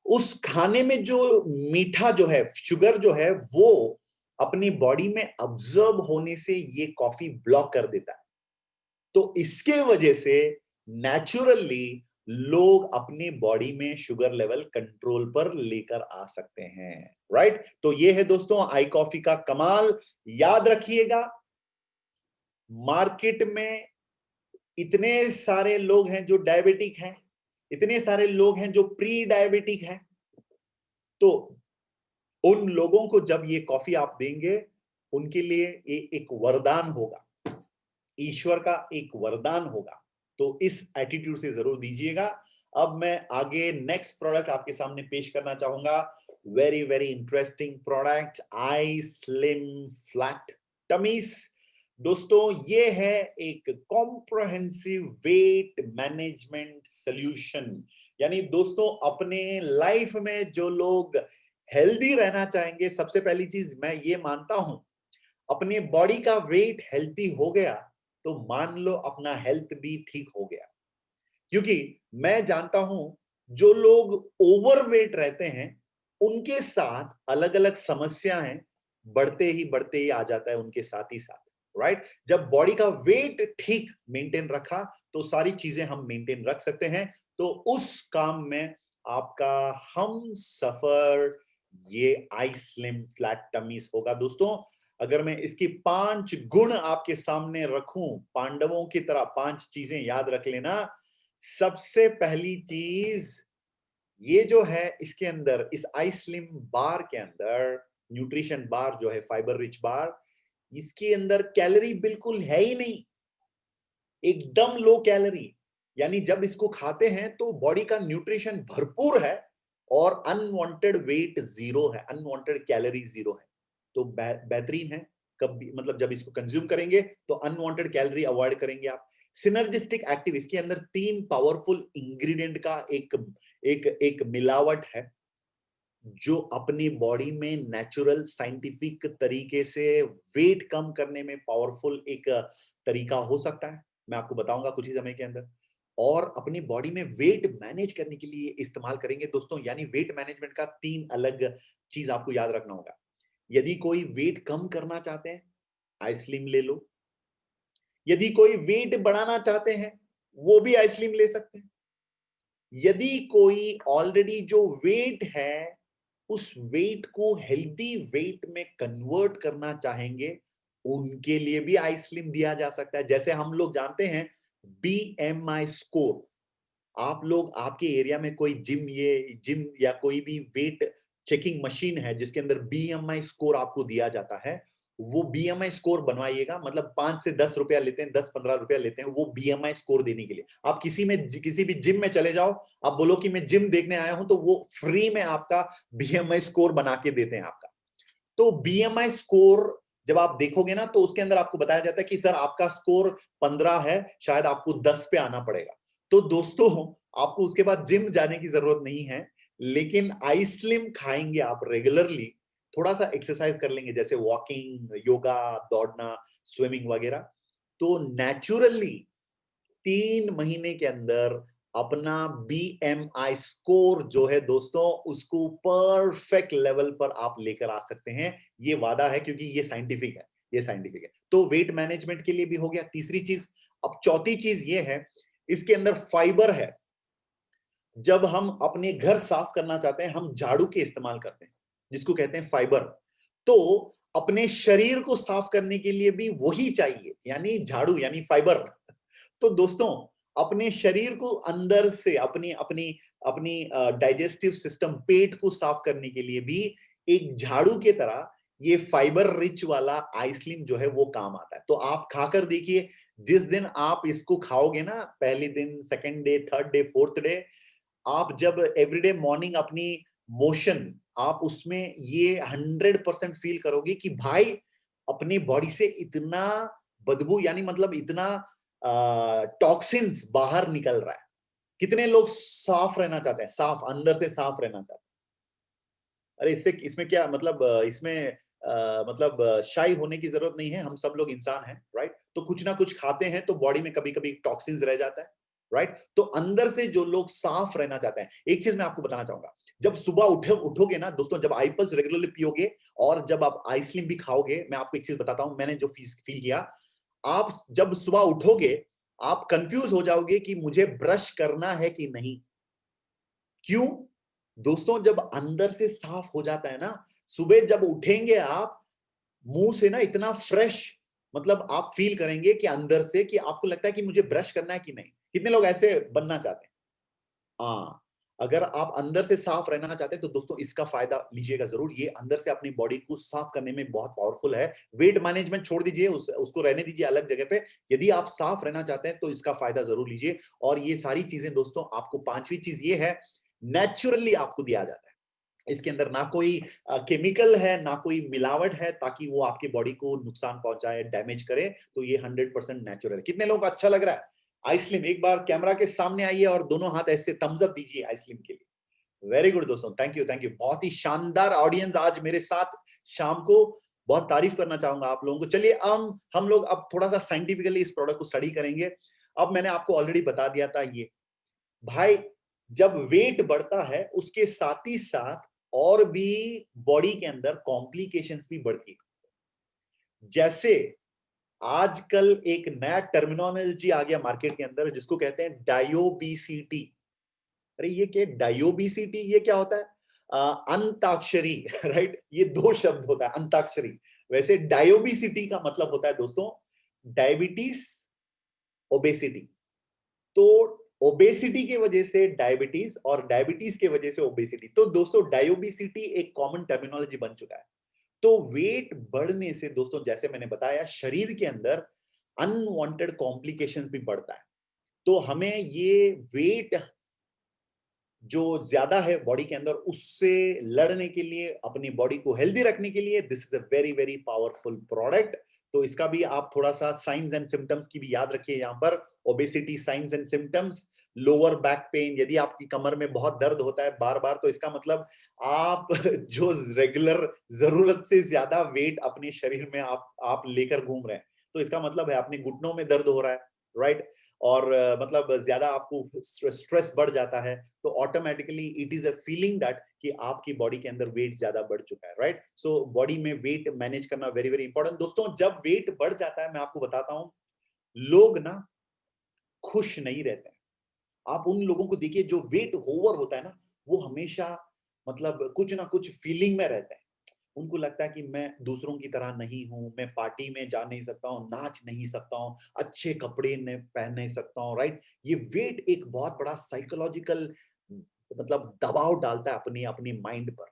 उस खाने में जो मीठा जो है, शुगर जो है, वो अपनी बॉडी में अब्जॉर्ब होने से ये कॉफी ब्लॉक कर देता है। तो इसके वजह से नेचुरली लोग अपनी बॉडी में शुगर लेवल कंट्रोल पर लेकर आ सकते हैं, राइट? तो ये है दोस्तों आई कॉफी का कमाल। याद रखिएगा, मार्केट में इतने सारे लोग हैं जो डायबिटिक हैं, इतने सारे लोग हैं जो प्री डायबिटिक हैं। तो उन लोगों को जब ये कॉफी आप देंगे, उनके लिए ये एक वरदान होगा, ईश्वर का एक वरदान होगा। तो इस एटीट्यूड से जरूर दीजिएगा। अब मैं आगे नेक्स्ट प्रोडक्ट आपके सामने पेश करना चाहूंगा। वेरी वेरी इंटरेस्टिंग प्रोडक्ट, आई स्लिम फ्लैट टमीज। दोस्तों ये है एक कॉम्प्रहेंसिव वेट मैनेजमेंट सॉल्यूशन। यानी दोस्तों अपने लाइफ में जो लोग हेल्दी रहना चाहेंगे, सबसे पहली चीज मैं ये मानता हूं, अपने बॉडी का वेट हेल्दी हो गया तो मान लो अपना हेल्थ भी ठीक हो गया। क्योंकि मैं जानता हूं जो लोग ओवरवेट रहते हैं उनके साथ अलग अलग समस्याएं बढ़ते ही आ जाता है उनके साथ ही साथ, राइट? जब बॉडी का वेट ठीक मेंटेन रखा तो सारी चीजें हम मेंटेन रख सकते हैं। तो उस काम में आपका हम सफर ये आई स्लिम फ्लैट टमीज होगा। दोस्तों अगर मैं इसकी 5 गुण आपके सामने रखूं, पांडवों की तरह 5 चीजें याद रख लेना। सबसे पहली चीज, ये जो है इसके अंदर, इस आई स्लिम बार के अंदर, न्यूट्रिशन बार जो है, फाइबर रिच बार, इसके अंदर कैलोरी बिल्कुल है ही नहीं, एकदम लो कैलोरी। यानी जब इसको खाते हैं तो बॉडी का न्यूट्रिशन भरपूर है और अनवांटेड वेट जीरो है, अनवांटेड कैलोरी जीरो है। तो बेहतरीन है। कभी मतलब जब इसको कंज्यूम करेंगे तो अनवांटेड कैलोरी अवॉइड करेंगे आप। सिनर्जिस्टिक एक्टिव, इसके अंदर 3 पावरफुल इंग्रेडिएंट का एक मिलावट है जो अपनी बॉडी में नेचुरल साइंटिफिक तरीके से वेट कम करने में पावरफुल एक तरीका हो सकता है। मैं आपको बताऊंगा कुछ ही समय के अंदर। और अपनी बॉडी में वेट मैनेज करने के लिए इस्तेमाल करेंगे दोस्तों। यानी वेट मैनेजमेंट का 3 अलग चीज आपको याद रखना होगा। यदि कोई वेट कम करना चाहते हैं, आइसलिम ले लो। यदि कोई वेट बढ़ाना चाहते हैं, वो भी आइसलिम ले सकते हैं। यदि कोई ऑलरेडी जो वेट है उस वेट को हेल्दी वेट में कन्वर्ट करना चाहेंगे, उनके लिए भी आई स्लिम दिया जा सकता है। जैसे हम लोग जानते हैं बीएमआई स्कोर, आप लोग आपके एरिया में कोई जिम या कोई भी वेट चेकिंग मशीन है जिसके अंदर बीएमआई स्कोर आपको दिया जाता है, वो बीएमआई स्कोर बनवाइएगा। मतलब 5 से 10 रुपया लेते हैं, 10-15 रुपया लेते हैं वो बीएमआई स्कोर देने के लिए। आप किसी भी जिम में चले जाओ, आप बोलो कि मैं जिम देखने आया हूं, तो वो फ्री में आपका बीएमआई स्कोर बना के देते हैं आपका। तो बीएमआई स्कोर जब आप देखोगे ना तो उसके अंदर आपको बताया जाता है कि सर आपका स्कोर 15 है, शायद आपको 10 पे आना पड़ेगा। तो दोस्तों आपको उसके बाद जिम जाने की जरूरत नहीं है, लेकिन आइसलिम खाएंगे आप रेगुलरली, थोड़ा सा एक्सरसाइज कर लेंगे जैसे वॉकिंग, योगा, दौड़ना, स्विमिंग वगैरह, तो नेचुरली 3 महीने के अंदर अपना बीएमआई स्कोर जो है दोस्तों उसको परफेक्ट लेवल पर आप लेकर आ सकते हैं। ये वादा है क्योंकि ये साइंटिफिक है, ये साइंटिफिक है। तो वेट मैनेजमेंट के लिए भी हो गया तीसरी चीज। अब चौथी चीज ये है इसके अंदर फाइबर है। जब हम अपने घर साफ करना चाहते हैं, हम झाड़ू के इस्तेमाल करते हैं, जिसको कहते हैं फाइबर। तो अपने शरीर को साफ करने के लिए भी वही चाहिए, यानी झाड़ू, यानी फाइबर। तो दोस्तों, अपने शरीर को अंदर से, अपनी अपनी अपनी डाइजेस्टिव सिस्टम, पेट को साफ करने के लिए भी एक झाड़ू के तरह ये फाइबर रिच वाला आइसलिम जो है वो काम आता है। तो आप खाकर देखिए, जिस दिन आप इसको खाओगे ना, पहले दिन, second day, third day, fourth day, आप जब एवरीडे मॉर्निंग अपनी मोशन, आप उसमें ये 100% फील करोगे कि भाई अपनी बॉडी से इतना बदबू, यानी मतलब इतना टॉक्सिन्स बाहर निकल रहा है। कितने लोग साफ रहना चाहते हैं, साफ, अंदर से साफ रहना चाहते हैं? अरे इससे, इसमें क्या मतलब, इसमें मतलब शाई होने की जरूरत नहीं है, हम सब लोग इंसान हैं, राइट? तो कुछ ना कुछ खाते हैं तो बॉडी में कभी कभी टॉक्सिन्स रह जाता है, राइट? तो अंदर से जो लोग साफ रहना चाहते हैं, एक चीज मैं आपको बताना चाहूंगा, जब सुबह उठोगे ना दोस्तों, जब आईपल्स रेगुलरली पियोगे और जब आप आइसलिम भी खाओगे, मैं आपको एक चीज बताता हूं, मैंने जो फील किया, आप जब सुबह उठोगे, आप कंफ्यूज हो जाओगे कि मुझे ब्रश करना है कि नहीं। क्यों? दोस्तों, जब अंदर से साफ हो जाता है ना, सुबह जब उठेंगे आप, मुंह से ना इतना फ्रेश, मतलब आप फील करेंगे कि अंदर से, कि आपको लगता है कि मुझे ब्रश करना है कि नहीं। कितने लोग ऐसे बनना चाहते हैं? हाँ, अगर आप अंदर से साफ रहना चाहते हैं तो दोस्तों इसका फायदा लीजिएगा जरूर। ये अंदर से अपनी बॉडी को साफ करने में बहुत पावरफुल है। वेट मैनेजमेंट छोड़ दीजिए, उसको रहने दीजिए अलग जगह पे। यदि आप साफ रहना चाहते हैं तो इसका फायदा जरूर लीजिए। और ये सारी चीजें दोस्तों, आपको पांचवी चीज ये है, नेचुरली आपको दिया जाता है। इसके अंदर ना कोई केमिकल है, ना कोई मिलावट है, ताकि वो आपकी बॉडी को नुकसान पहुंचाए, डैमेज करे। तो ये 100% नेचुरल है। कितने लोगों को अच्छा लग रहा है आइसलिम? एक बार कैमरा के सामने आइए और दोनों हाथ ऐसे थम्स अप दीजिए आइसलिम के लिए। वेरी गुड दोस्तों, थैंक यू, थैंक यू। बहुत ही शानदार ऑडियंस आज मेरे साथ शाम को। बहुत तारीफ करना चाहूंगा आप लोगों को। चलिए हम लोग अब थोड़ा सा साइंटिफिकली इस प्रोडक्ट को स्टडी करेंगे। अब मैंने आपको ऑलरेडी बता दिया था, ये भाई जब वेट बढ़ता है उसके साथ ही साथ और भी बॉडी के अंदर कॉम्प्लिकेशंस भी बढ़ती है। जैसे आजकल एक नया टर्मिनोलॉजी आ गया मार्केट के अंदर, जिसको कहते हैं डायोबीसीटी। अरे ये क्या, डायोबीसीटी ये क्या होता है? अंताक्षरी राइट? ये दो शब्द होता है, अंताक्षरी। वैसे डायोबीसीटी का मतलब होता है दोस्तों डायबिटीज, ओबेसिटी। तो ओबेसिटी की वजह से डायबिटीज और डायबिटीज की वजह से ओबेसिटी। तो दोस्तों डायोबेसिटी एक कॉमन टर्मिनोलॉजी बन चुका है। तो वेट बढ़ने से दोस्तों, जैसे मैंने बताया, शरीर के अंदर अनवांटेड कॉम्प्लिकेशंस भी बढ़ता है। तो हमें ये वेट जो ज्यादा है बॉडी के अंदर, उससे लड़ने के लिए, अपनी बॉडी को हेल्दी रखने के लिए, this is a very very powerful product. तो इसका भी आप थोड़ा सा साइंस एंड सिम्टम्स की भी याद रखिए यहाँ पर। Obesity science and symptoms, lower back pain, यदि आपकी कमर में बहुत दर्द होता है बार बार, तो इसका मतलब आप जो रेगुलर जरूरत से ज्यादा वेट अपने शरीर में आप लेकर घूम रहे हैं, तो इसका मतलब है अपने घुटनों में दर्द हो रहा है, राइट? और मतलब ज्यादा आपको स्ट्रेस बढ़ जाता है, तो automatically it is a feeling that कि आपकी बॉडी के अंदर वेट ज्यादा बढ़ चुका है, राइट? सो बॉडी में वेट मैनेज करना वेरी वेरी इंपॉर्टेंट। दोस्तों जब वेट बढ़ जाता है, मैं आपको बताता हूं, लोग ना खुश नहीं रहते हैं। आप उन लोगों को देखिए जो वेट ओवर होता है ना, वो हमेशा मतलब कुछ ना कुछ फीलिंग में रहते हैं। उनको लगता है कि मैं दूसरों की तरह नहीं हूँ, मैं पार्टी में जा नहीं सकता हूँ, नाच नहीं सकता हूँ, अच्छे कपड़े पहन नहीं सकता हूँ, राइट? ये वेट एक बहुत बड़ा साइकोलॉजिकल मतलब दबाव डालता है अपनी अपनी माइंड पर।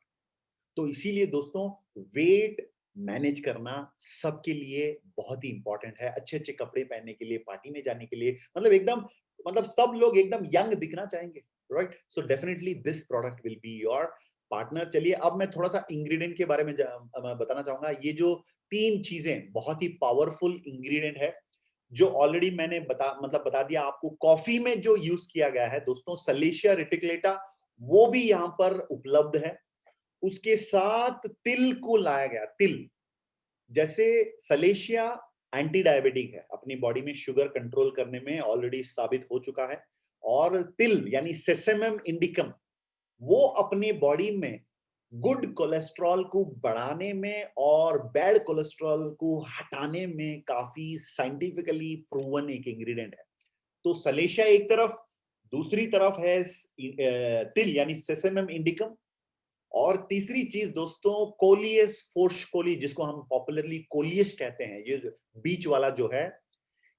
तो इसीलिए दोस्तों वेट मैनेज करना सबके लिए बहुत ही इंपॉर्टेंट है। अच्छे अच्छे कपड़े पहनने के लिए, पार्टी में जाने के लिए, मतलब एकदम, मतलब सब लोग एकदम यंग दिखना चाहेंगे, right? So definitely this product will be your partner. चलिए अब मैं थोड़ा सा इंग्रेडिएंट के बारे में मैं बताना चाहूंगा। ये जो तीन चीजें बहुत ही पावरफुल इंग्रेडिएंट है, जो ऑलरेडी मैंने बता दिया आपको। कॉफी में जो यूज किया गया है दोस्तों, सलेशिया रेटिकुलेटा, वो भी यहाँ पर उपलब्ध है। उसके साथ तिल को लाया गया, तिल। जैसे सलेशिया एंटी डायबिटिक है, अपनी बॉडी में शुगर कंट्रोल करने में ऑलरेडी साबित हो चुका है। और तिल यानी सेसेमम इंडिकम, वो अपनी बॉडी में गुड कोलेस्ट्रॉल को बढ़ाने में और बैड कोलेस्ट्रॉल को हटाने में काफी साइंटिफिकली प्रूवन एक इंग्रेडिएंट है। तो सलेशा एक तरफ, दूसरी तरफ है तिल यानी सेसेमम इंडिकम, और तीसरी चीज दोस्तों कोलियस फोर्शकोली, जिसको हम पॉपुलरली कोलियस कहते हैं, ये बीच वाला जो है,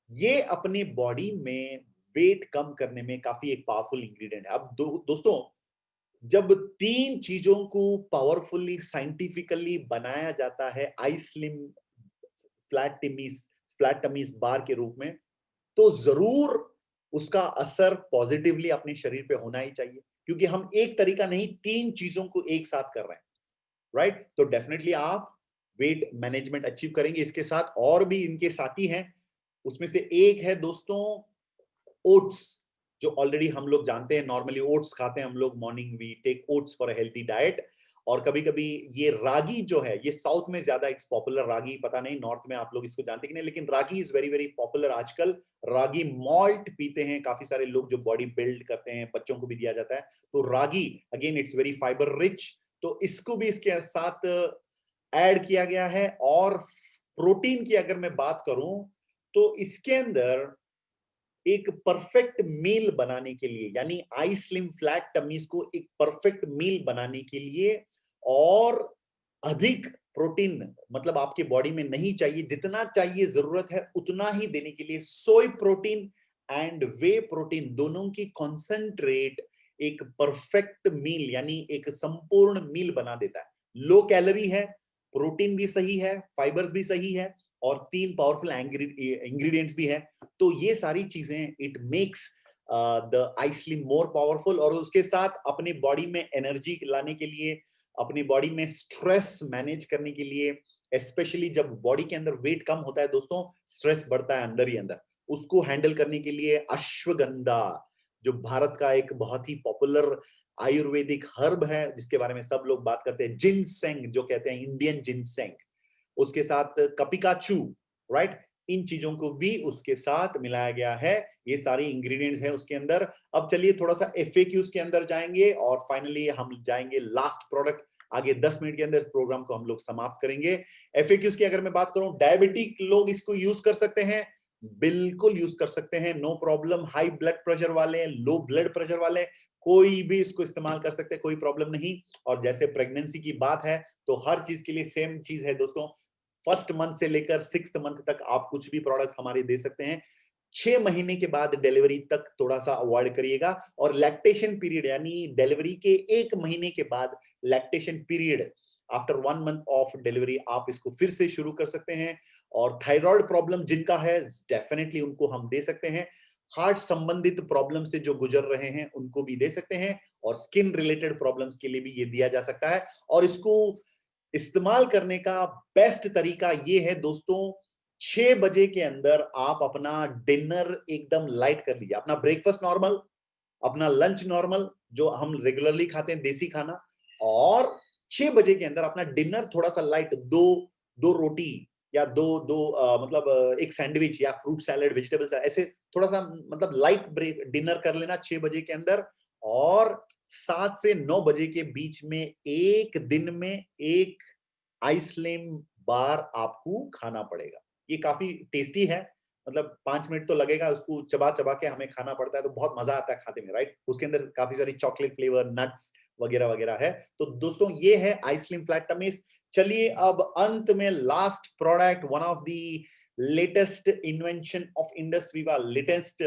ये अपने बॉडी में वेट कम करने में काफी एक पावरफुल इंग्रेडिएंट है। अब दोस्तों जब तीन चीजों को पावरफुली साइंटिफिकली बनाया जाता है आई स्लिम फ्लैट टमीज बार के रूप में, तो जरूर उसका असर पॉजिटिवली अपने शरीर पे होना ही चाहिए, क्योंकि हम एक तरीका नहीं तीन चीजों को एक साथ कर रहे हैं, राइट? तो डेफिनेटली आप वेट मैनेजमेंट अचीव करेंगे। इसके साथ और भी इनके साथी हैं, उसमें से एक है दोस्तों ओट्स, जो ऑलरेडी हम लोग जानते हैं, नॉर्मली ओट्स खाते हैं हम लोग, morning we take oats for a healthy diet. और कभी कभी ये रागी जो है, ये साउथ में ज्यादा इट्स पॉपुलर, रागी पता नहीं नॉर्थ में आप लोग इसको जानते कि नहीं, लेकिन रागी इज वेरी वेरी पॉपुलर आजकल। रागी मॉल्ट पीते हैं काफी सारे लोग जो बॉडी बिल्ड करते हैं, बच्चों को भी दिया जाता है। तो ragi again it's very fibre rich, तो इसको भी इसके साथ ऐड किया गया है। और प्रोटीन की अगर मैं बात करूं तो इसके अंदर एक परफेक्ट मील बनाने के लिए, यानी आई स्लिम फ्लैट टमीज को एक परफेक्ट मील बनाने के लिए और अधिक प्रोटीन मतलब आपके बॉडी में नहीं चाहिए, जितना चाहिए जरूरत है उतना ही देने के लिए सोय प्रोटीन एंड वे प्रोटीन दोनों की कॉन्सेंट्रेट एक परफेक्ट मील यानी एक संपूर्ण मील बना देता है। लो कैलोरी है, प्रोटीन भी सही है, फाइबर्स भी सही है, और तीन पावरफुल इंग्रेडिएंट्स भी है। तो ये सारी चीजें it makes the I slim more powerful. और उसके साथ अपने बॉडी में एनर्जी लाने के लिए, अपनी बॉडी में स्ट्रेस मैनेज करने के लिए, स्पेशली जब बॉडी के अंदर वेट कम होता है दोस्तों, स्ट्रेस बढ़ता है अंदर ही अंदर, उसको हैंडल करने के लिए अश्वगंधा, जो भारत का एक बहुत ही पॉपुलर आयुर्वेदिक हर्ब है जिसके बारे में सब लोग बात करते हैं, जिनसेंग जो कहते हैं, इंडियन जिनसेंग, उसके साथ कपिकाचू, राइट, इन चीजों को भी उसके साथ मिलाया गया है। ये सारी इंग्रेडिएंट्स है उसके अंदर। अब चलिए थोड़ा सा एफएक्यूज के अंदर जाएंगे और फाइनली हम जाएंगे लास्ट प्रोडक्ट। आगे 10 मिनट के अंदर प्रोग्राम को हम लोग समाप्त करेंगे। एफएक्यूज की अगर मैं बात करूं, डायबिटिक लोग इसको यूज कर सकते हैं, बिल्कुल यूज कर सकते हैं, no problem. High blood pressure वाले, लो ब्लड प्रेशर वाले, कोई भी इसको इस्तेमाल कर सकते हैं, कोई प्रॉब्लम नहीं। और जैसे प्रेगनेंसी की बात है तो हर चीज के लिए सेम चीज है दोस्तों, फर्स्ट मंथ से लेकर 6th मंथ तक आप कुछ भी प्रोडक्ट्स हमारे दे सकते हैं। 6 महीने के बाद डिलीवरी तक थोड़ा सा अवॉइड करिएगा, और लैक्टेशन पीरियड यानी डिलीवरी के 1 महीने के बाद lactation period after 1 month of delivery आप इसको फिर से शुरू कर सकते हैं। और थायराइड प्रॉब्लम जिनका है डेफिनेटली उनको हम दे सकते हैं, हार्ट संबंधित प्रॉब्लम से जो गुजर रहे हैं उनको भी दे सकते हैं, और स्किन रिलेटेड प्रॉब्लम्स के लिए भी ये दिया जा सकता है। और इसको इस्तेमाल करने का बेस्ट तरीका ये है दोस्तों, 6 बजे के अंदर आप अपना डिनर एकदम लाइट कर लीजिए, अपना ब्रेकफास्ट नॉर्मल, अपना लंच नॉर्मल जो हम रेगुलरली खाते हैं देसी खाना, और 6 बजे के अंदर अपना डिनर थोड़ा सा लाइट, दो रोटी या मतलब एक सैंडविच या फ्रूट सैलेड, वेजिटेबल सैलेड, ऐसे थोड़ा सा मतलब लाइट ब्रेक डिनर कर लेना 6 बजे के अंदर। और 7 से 9 बजे के बीच में एक दिन में एक आइसलेम बार आपको खाना पड़ेगा। ये काफी टेस्टी है, मतलब 5 मिनट तो लगेगा, उसको चबा चबा के हमें खाना पड़ता है, तो बहुत मजा आता है खाने में, राइट? उसके अंदर काफी सारी चॉकलेट फ्लेवर, नट्स वगैरह वगैरह है। तो दोस्तों ये है आइसलिम फ्लैट टमीज। चलिए अब अंत में last product, one of the latest invention of Indus Viva, latest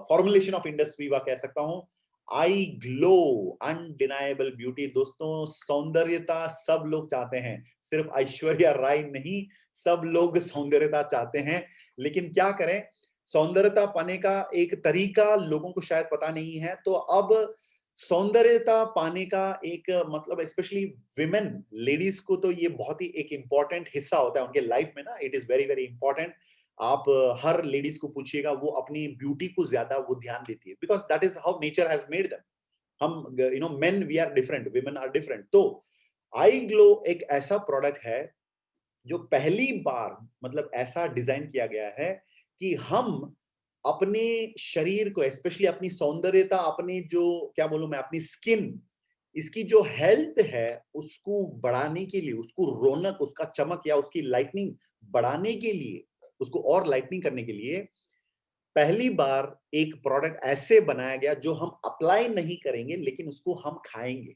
formulation of Indus Viva कह सकता हूं, आई ग्लो अनडिनाएबल ब्यूटी। दोस्तों सौंदर्यता सब लोग चाहते हैं, सिर्फ ऐश्वर्या राय नहीं, सब लोग सौंदर्यता चाहते हैं, लेकिन क्या करें, सौंदर्यता पाने का एक तरीका लोगों को शायद पता नहीं है। तो अब सौंदर्यता पाने का एक मतलब स्पेशली विमेन, लेडीज को तो ये बहुत ही एक इंपॉर्टेंट हिस्सा होता है उनके लाइफ में ना, it is very very important. आप हर लेडीज को पूछिएगा, वो अपनी ब्यूटी को ज्यादा वो ध्यान देती है, because that is how nature has made them. हम men we are different, women are different. तो आई ग्लो एक ऐसा प्रोडक्ट है जो पहली बार मतलब ऐसा डिजाइन किया गया है कि हम अपने शरीर को, स्पेशली अपनी सौंदर्यता, अपनी जो क्या बोलूं मैं, अपनी स्किन, इसकी जो हेल्थ है उसको बढ़ाने के लिए, उसको रौनक, उसका चमक या उसकी लाइटनिंग बढ़ाने के लिए, उसको और लाइटनिंग करने के लिए पहली बार एक प्रोडक्ट ऐसे बनाया गया जो हम अप्लाई नहीं करेंगे लेकिन उसको हम खाएंगे,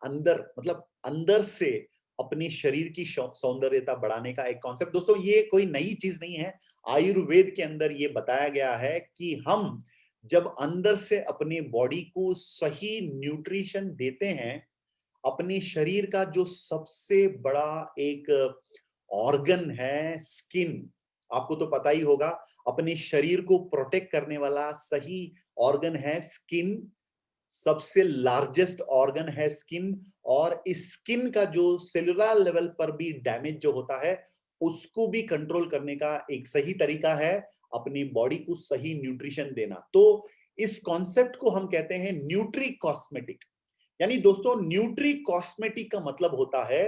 अंदर मतलब अंदर से अपने शरीर की सौंदर्यता बढ़ाने का एक कॉन्सेप्ट। दोस्तों ये कोई नई चीज नहीं है, आयुर्वेद के अंदर ये बताया गया है कि हम जब अंदर से अपने बॉडी को सही न्यूट्रिशन देते हैं, अपने शरीर का जो सबसे बड़ा एक ऑर्गन है स्किन, आपको तो पता ही होगा, अपने शरीर को प्रोटेक्ट करने वाला सही ऑर्गन है स्किन, सबसे लार्जेस्ट ऑर्गन है स्किन। और इस स्किन का जो सेलुलर लेवल पर भी डैमेज जो होता है उसको भी कंट्रोल करने का एक सही तरीका है अपनी बॉडी को सही न्यूट्रिशन देना। तो इस कॉन्सेप्ट को हम कहते हैं न्यूट्री कॉस्मेटिक। यानी दोस्तों न्यूट्री कॉस्मेटिक का मतलब होता है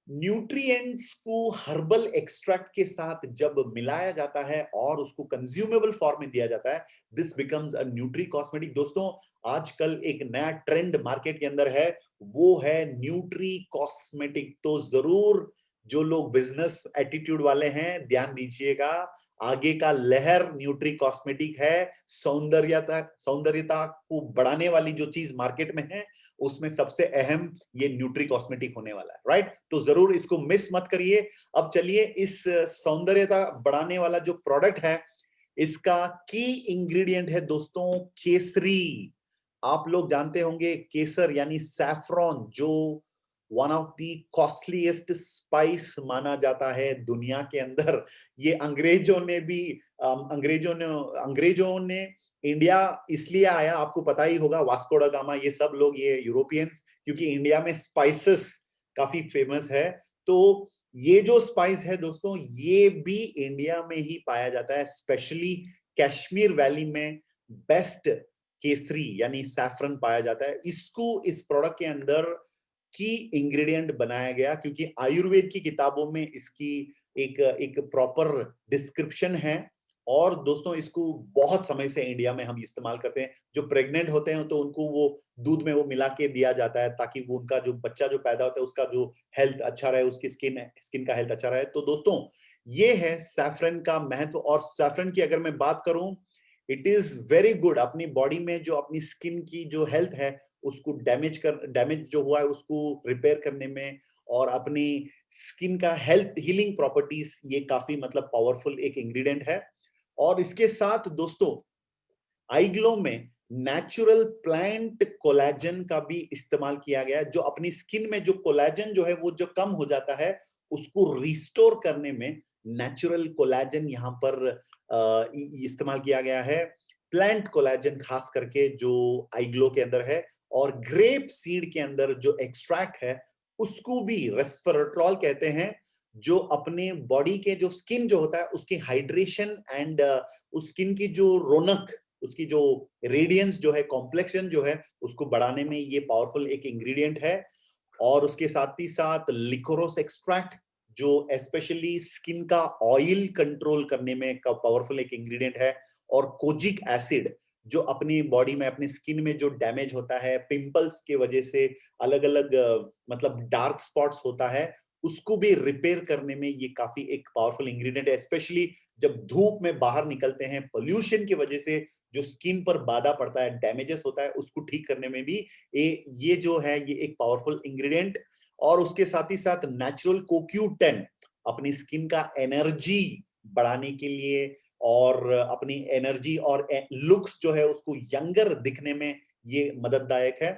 न्यूट्रिएंट्स को हर्बल एक्सट्रैक्ट के साथ जब मिलाया जाता है और उसको कंज्यूमेबल फॉर्म में दिया जाता है, this becomes a nutri cosmetic. दोस्तों आजकल एक नया ट्रेंड मार्केट के अंदर है, वो है न्यूट्री कॉस्मेटिक। तो जरूर जो लोग बिजनेस एटीट्यूड वाले हैं ध्यान दीजिएगा, आगे का लहर न्यूट्री कॉस्मेटिक है। सौंदर्यता को बढ़ाने वाली जो चीज मार्केट में है उसमें सबसे अहम ये न्यूट्री कॉस्मेटिक होने वाला है, राइट? तो जरूर इसको मिस मत करिए। अब चलिए इस सौंदर्यता बढ़ाने वाला जो प्रोडक्ट है इसका की इंग्रेडिएंट है दोस्तों केसरी। आप लोग जानते होंगे केसर यानी सैफरॉन, जो one of the costliest spice माना जाता है दुनिया के अंदर। ये अंग्रेजों ने इंडिया इसलिए आया, आपको पता ही होगा, वास्को ड गामा ये सब लोग, ये यूरोपियंस, क्योंकि इंडिया में स्पाइसेस काफी फेमस है। तो ये जो स्पाइस है दोस्तों ये भी इंडिया में ही पाया जाता है, स्पेशली कश्मीर वैली में बेस्ट केसरी यानी सैफरन पाया जाता है। इसको इस प्रोडक्ट के अंदर की इंग्रेडिएंट बनाया गया क्योंकि आयुर्वेद की किताबों में इसकी एक प्रॉपर डिस्क्रिप्शन है। और दोस्तों इसको बहुत समय से इंडिया में हम इस्तेमाल करते हैं। जो प्रेग्नेंट होते हैं तो उनको वो दूध में वो मिला के दिया जाता है ताकि वो उनका जो बच्चा जो पैदा होता है उसका जो हेल्थ अच्छा रहे, उसकी स्किन का हेल्थ अच्छा रहे। तो दोस्तों ये है सैफरन का महत्व। और सैफरन की अगर मैं बात करूं, इट इज वेरी गुड अपनी बॉडी में जो अपनी स्किन की जो हेल्थ है उसको डैमेज जो हुआ है उसको रिपेयर करने में, और अपनी स्किन का हेल्थ हीलिंग प्रॉपर्टीज, ये काफी मतलब पावरफुल एक इंग्रेडिएंट है। और इसके साथ दोस्तों आईग्लो में नेचुरल प्लांट कोलेजन का भी इस्तेमाल किया गया है, जो अपनी स्किन में जो कोलेजन जो है वो जो कम हो जाता है उसको रिस्टोर करने में नेचुरल कोलेजन यहाँ पर इस्तेमाल किया गया है। प्लांट कोलेजन खास करके जो आईग्लो के अंदर है, और ग्रेप सीड के अंदर जो एक्सट्रैक्ट है उसको भी रेस्वेराट्रॉल कहते हैं, जो अपने बॉडी के जो स्किन जो होता है उसकी हाइड्रेशन एंड उस स्किन की जो रौनक, उसकी जो रेडियंस जो है, कॉम्प्लेक्शन जो है उसको बढ़ाने में ये पावरफुल एक इंग्रेडिएंट है। और उसके साथ ही साथ लिकोरोस एक्सट्रैक्ट जो स्पेशली स्किन का ऑयल कंट्रोल करने में का पावरफुल एक इंग्रेडिएंट है। और कोजिक एसिड जो अपनी बॉडी में अपनी स्किन में जो डैमेज होता है पिंपल्स के वजह से, अलग अलग मतलब डार्क स्पॉट्स होता है, उसको भी रिपेयर करने में ये काफी एक पावरफुल इंग्रेडिएंट है। स्पेशली जब धूप में बाहर निकलते हैं पोल्यूशन की वजह से जो स्किन पर बाधा पड़ता है, डैमेजेस होता है, उसको ठीक करने में भी ये जो है ये एक पावरफुल इंग्रेडिएंट। और उसके साथ ही साथ नेचुरल CoQ10 अपनी स्किन का एनर्जी बढ़ाने के लिए और अपनी एनर्जी और लुक्स जो है उसको यंगर दिखने में ये मदददायक है।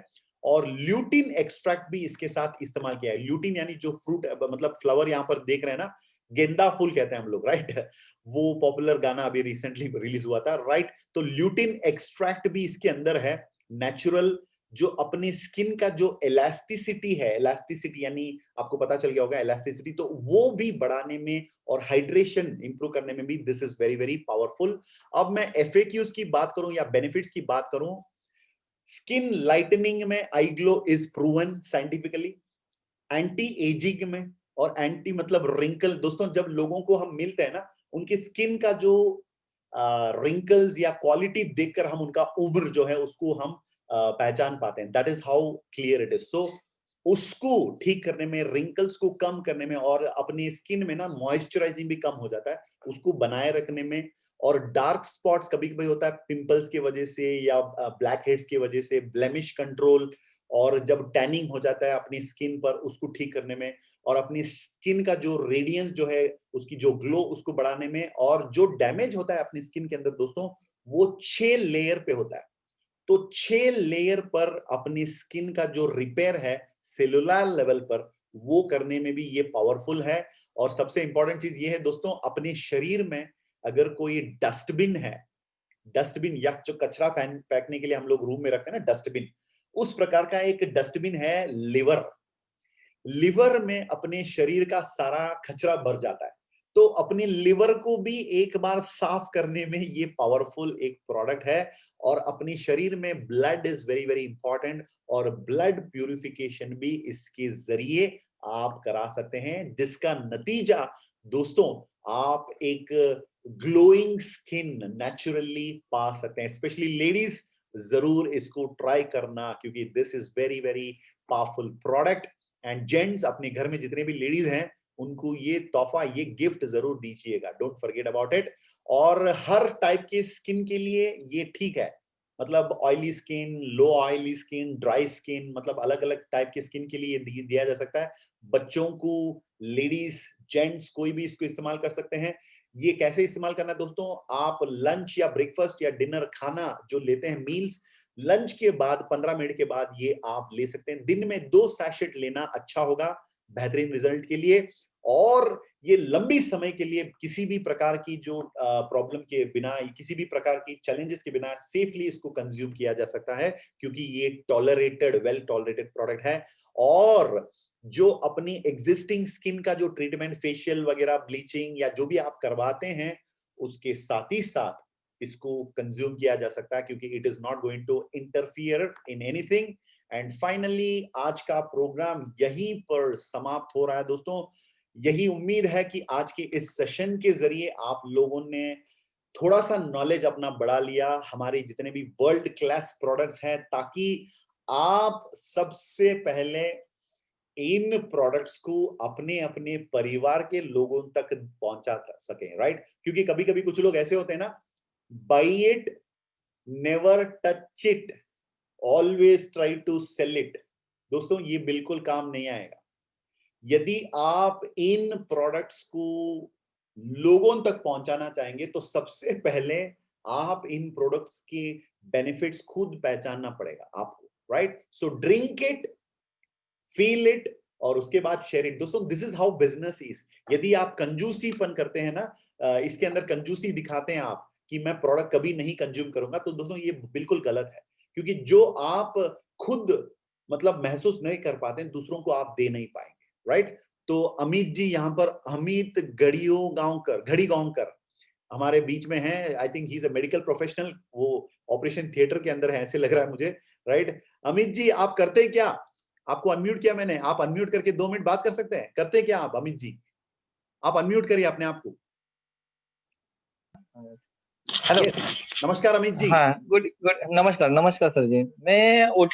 और ल्यूटिन एक्सट्रैक्ट भी इसके साथ इस्तेमाल किया है। ल्यूटिन यानी जो फ्रूट मतलब फ्लावर यहाँ पर देख रहे हैं ना, गेंदा फूल कहते हैं हम लोग, राइट? वो पॉपुलर गाना अभी रिसेंटली रिलीज हुआ था, राइट? तो ल्यूटिन एक्सट्रैक्ट भी इसके अंदर है, नेचुरल, जो अपनी स्किन का जो इलास्टिसिटी है, इलास्टिसिटी यानी आपको पता चल गया होगा इलास्टिसिटी, तो वो भी बढ़ाने में और हाइड्रेशन इंप्रूव करने में भी this is very very powerful. अब मैं एफएक्यूज की बात करूं या बेनिफिट्स की बात करूं, स्किन लाइटनिंग में iGlow is proven scientifically, anti ageing में, और एंटी मतलब रिंकल। दोस्तों जब लोगों को हम मिलते हैं ना, उनकी स्किन का जो रिंकल्स या क्वालिटी देखकर हम उनका उम्र जो है उसको हम पहचान पाते हैं, that is how clear it is. So उसको ठीक करने में, रिंकल्स को कम करने में, और अपनी स्किन में ना मॉइस्चराइजिंग भी कम हो जाता है, उसको बनाए रखने में और डार्क स्पॉट्स कभी-कभी होता है पिंपल्स की वजह से या ब्लैक हेड्स की वजह से, ब्लेमिश कंट्रोल, और जब टैनिंग हो जाता है अपनी स्किन पर उसको ठीक करने में, और अपनी स्किन का जो रेडियंस जो है उसकी जो ग्लो उसको बढ़ाने में, और जो डैमेज होता है अपनी स्किन के अंदर दोस्तों वो 6 लेयर पे होता है। तो 6 लेयर पर अपनी स्किन का जो रिपेयर है सेलुलर लेवल पर वो करने में भी ये पावरफुल है। और सबसे इंपॉर्टेंट चीज ये है दोस्तों, अपने शरीर में अगर कोई डस्टबिन है, डस्टबिन या जो कचरा फेंकने के लिए हम लोग रूम में रखते हैं ना डस्टबिन, उस प्रकार का एक डस्टबिन है लिवर। लिवर में अपने शरीर का सारा कचरा भर जाता है, तो अपने लिवर को भी एक बार साफ करने में ये पावरफुल एक प्रोडक्ट है। और अपने शरीर में blood is very very important, और ब्लड प्यूरिफिकेशन भी इसके जरिए आप करा सकते हैं, जिसका नतीजा दोस्तों आप एक ग्लोइंग स्किन नेचुरली पा सकते हैं। स्पेशली लेडीज जरूर इसको ट्राई करना, क्योंकि this is very very powerful product. And gents अपने घर में जितने भी लेडीज हैं उनको ये तोहफा, ये गिफ्ट जरूर दीजिएगा, डोंट फॉरगेट अबाउट इट। और हर टाइप के स्किन के लिए ये ठीक है, मतलब ऑयली स्किन, लो ऑयली स्किन, ड्राई स्किन, मतलब अलग अलग टाइप के स्किन के लिए दिया जा सकता है। बच्चों को, लेडीज, जेंट्स कोई भी इसको इस्तेमाल कर सकते हैं। ये कैसे इस्तेमाल करना है दोस्तों, आप लंच या ब्रेकफास्ट या डिनर खाना जो लेते हैं मील्स, लंच के बाद 15 मिनट के बाद ये आप ले सकते हैं। दिन में 2 सैशेट लेना अच्छा होगा बेहतरीन रिजल्ट के लिए। और ये लंबी समय के लिए किसी भी प्रकार की जो प्रॉब्लम के बिना, किसी भी प्रकार की चैलेंजेस के बिना सेफली इसको कंज्यूम किया जा सकता है, क्योंकि ये टॉलरेटेड, वेल टॉलरेटेड प्रोडक्ट है। और जो अपनी एग्जिस्टिंग स्किन का जो ट्रीटमेंट, फेशियल वगैरह, ब्लीचिंग या जो भी आप करवाते हैं, उसके साथ ही साथ इसको कंज्यूम किया जा सकता है, क्योंकि it is not going to interfere in anything. And finally आज का प्रोग्राम यहीं पर समाप्त हो रहा है दोस्तों। यही उम्मीद है कि आज के इस सेशन के जरिए आप लोगों ने थोड़ा सा नॉलेज अपना बढ़ा लिया हमारे जितने भी वर्ल्ड क्लास प्रोडक्ट्स हैं, ताकि आप सबसे पहले इन प्रोडक्ट्स को अपने अपने परिवार के लोगों तक पहुंचा सकें, राइट? क्योंकि कभी कभी कुछ लोग ऐसे होते हैं ना, buy it, never touch it, always try to sell it. दोस्तों ये बिल्कुल काम नहीं आएगा। यदि आप इन प्रोडक्ट्स को लोगों तक पहुंचाना चाहेंगे तो सबसे पहले आप इन प्रोडक्ट्स के बेनिफिट्स खुद पहचानना पड़ेगा आपको, right? So drink it, feel it, और उसके बाद शेयर इट। दोस्तों this is how business is. यदि आप कंजूसीपन करते हैं ना, इसके अंदर कंजूसी दिखाते हैं आप कि मैं प्रोडक्ट कभी नहीं कंज्यूम करूंगा, तो दोस्तों ये बिल्कुल गलत है। क्योंकि जो आप खुद मतलब महसूस नहीं कर पाते हैं, दूसरों को आप दे नहीं पाएंगे, राइट? तो अमित जी यहाँ पर, अमित घड़ी गांवकर हमारे बीच में है। I think he is a medical professional, वो ऑपरेशन थिएटर के अंदर है ऐसे लग रहा है मुझे, राइट? अमित जी आप करते हैं क्या? आपको अनम्यूट किया मैंने, आप अनम्यूट करके 2 मिनट बात कर सकते हैं? करते हैं क्या आप अमित जी? आप अनम्यूट करिए अपने आप को। हेलो। नमस्कार अमित जी। हाँ, गुड गुड, नमस्कार नमस्कार सर जी। मैं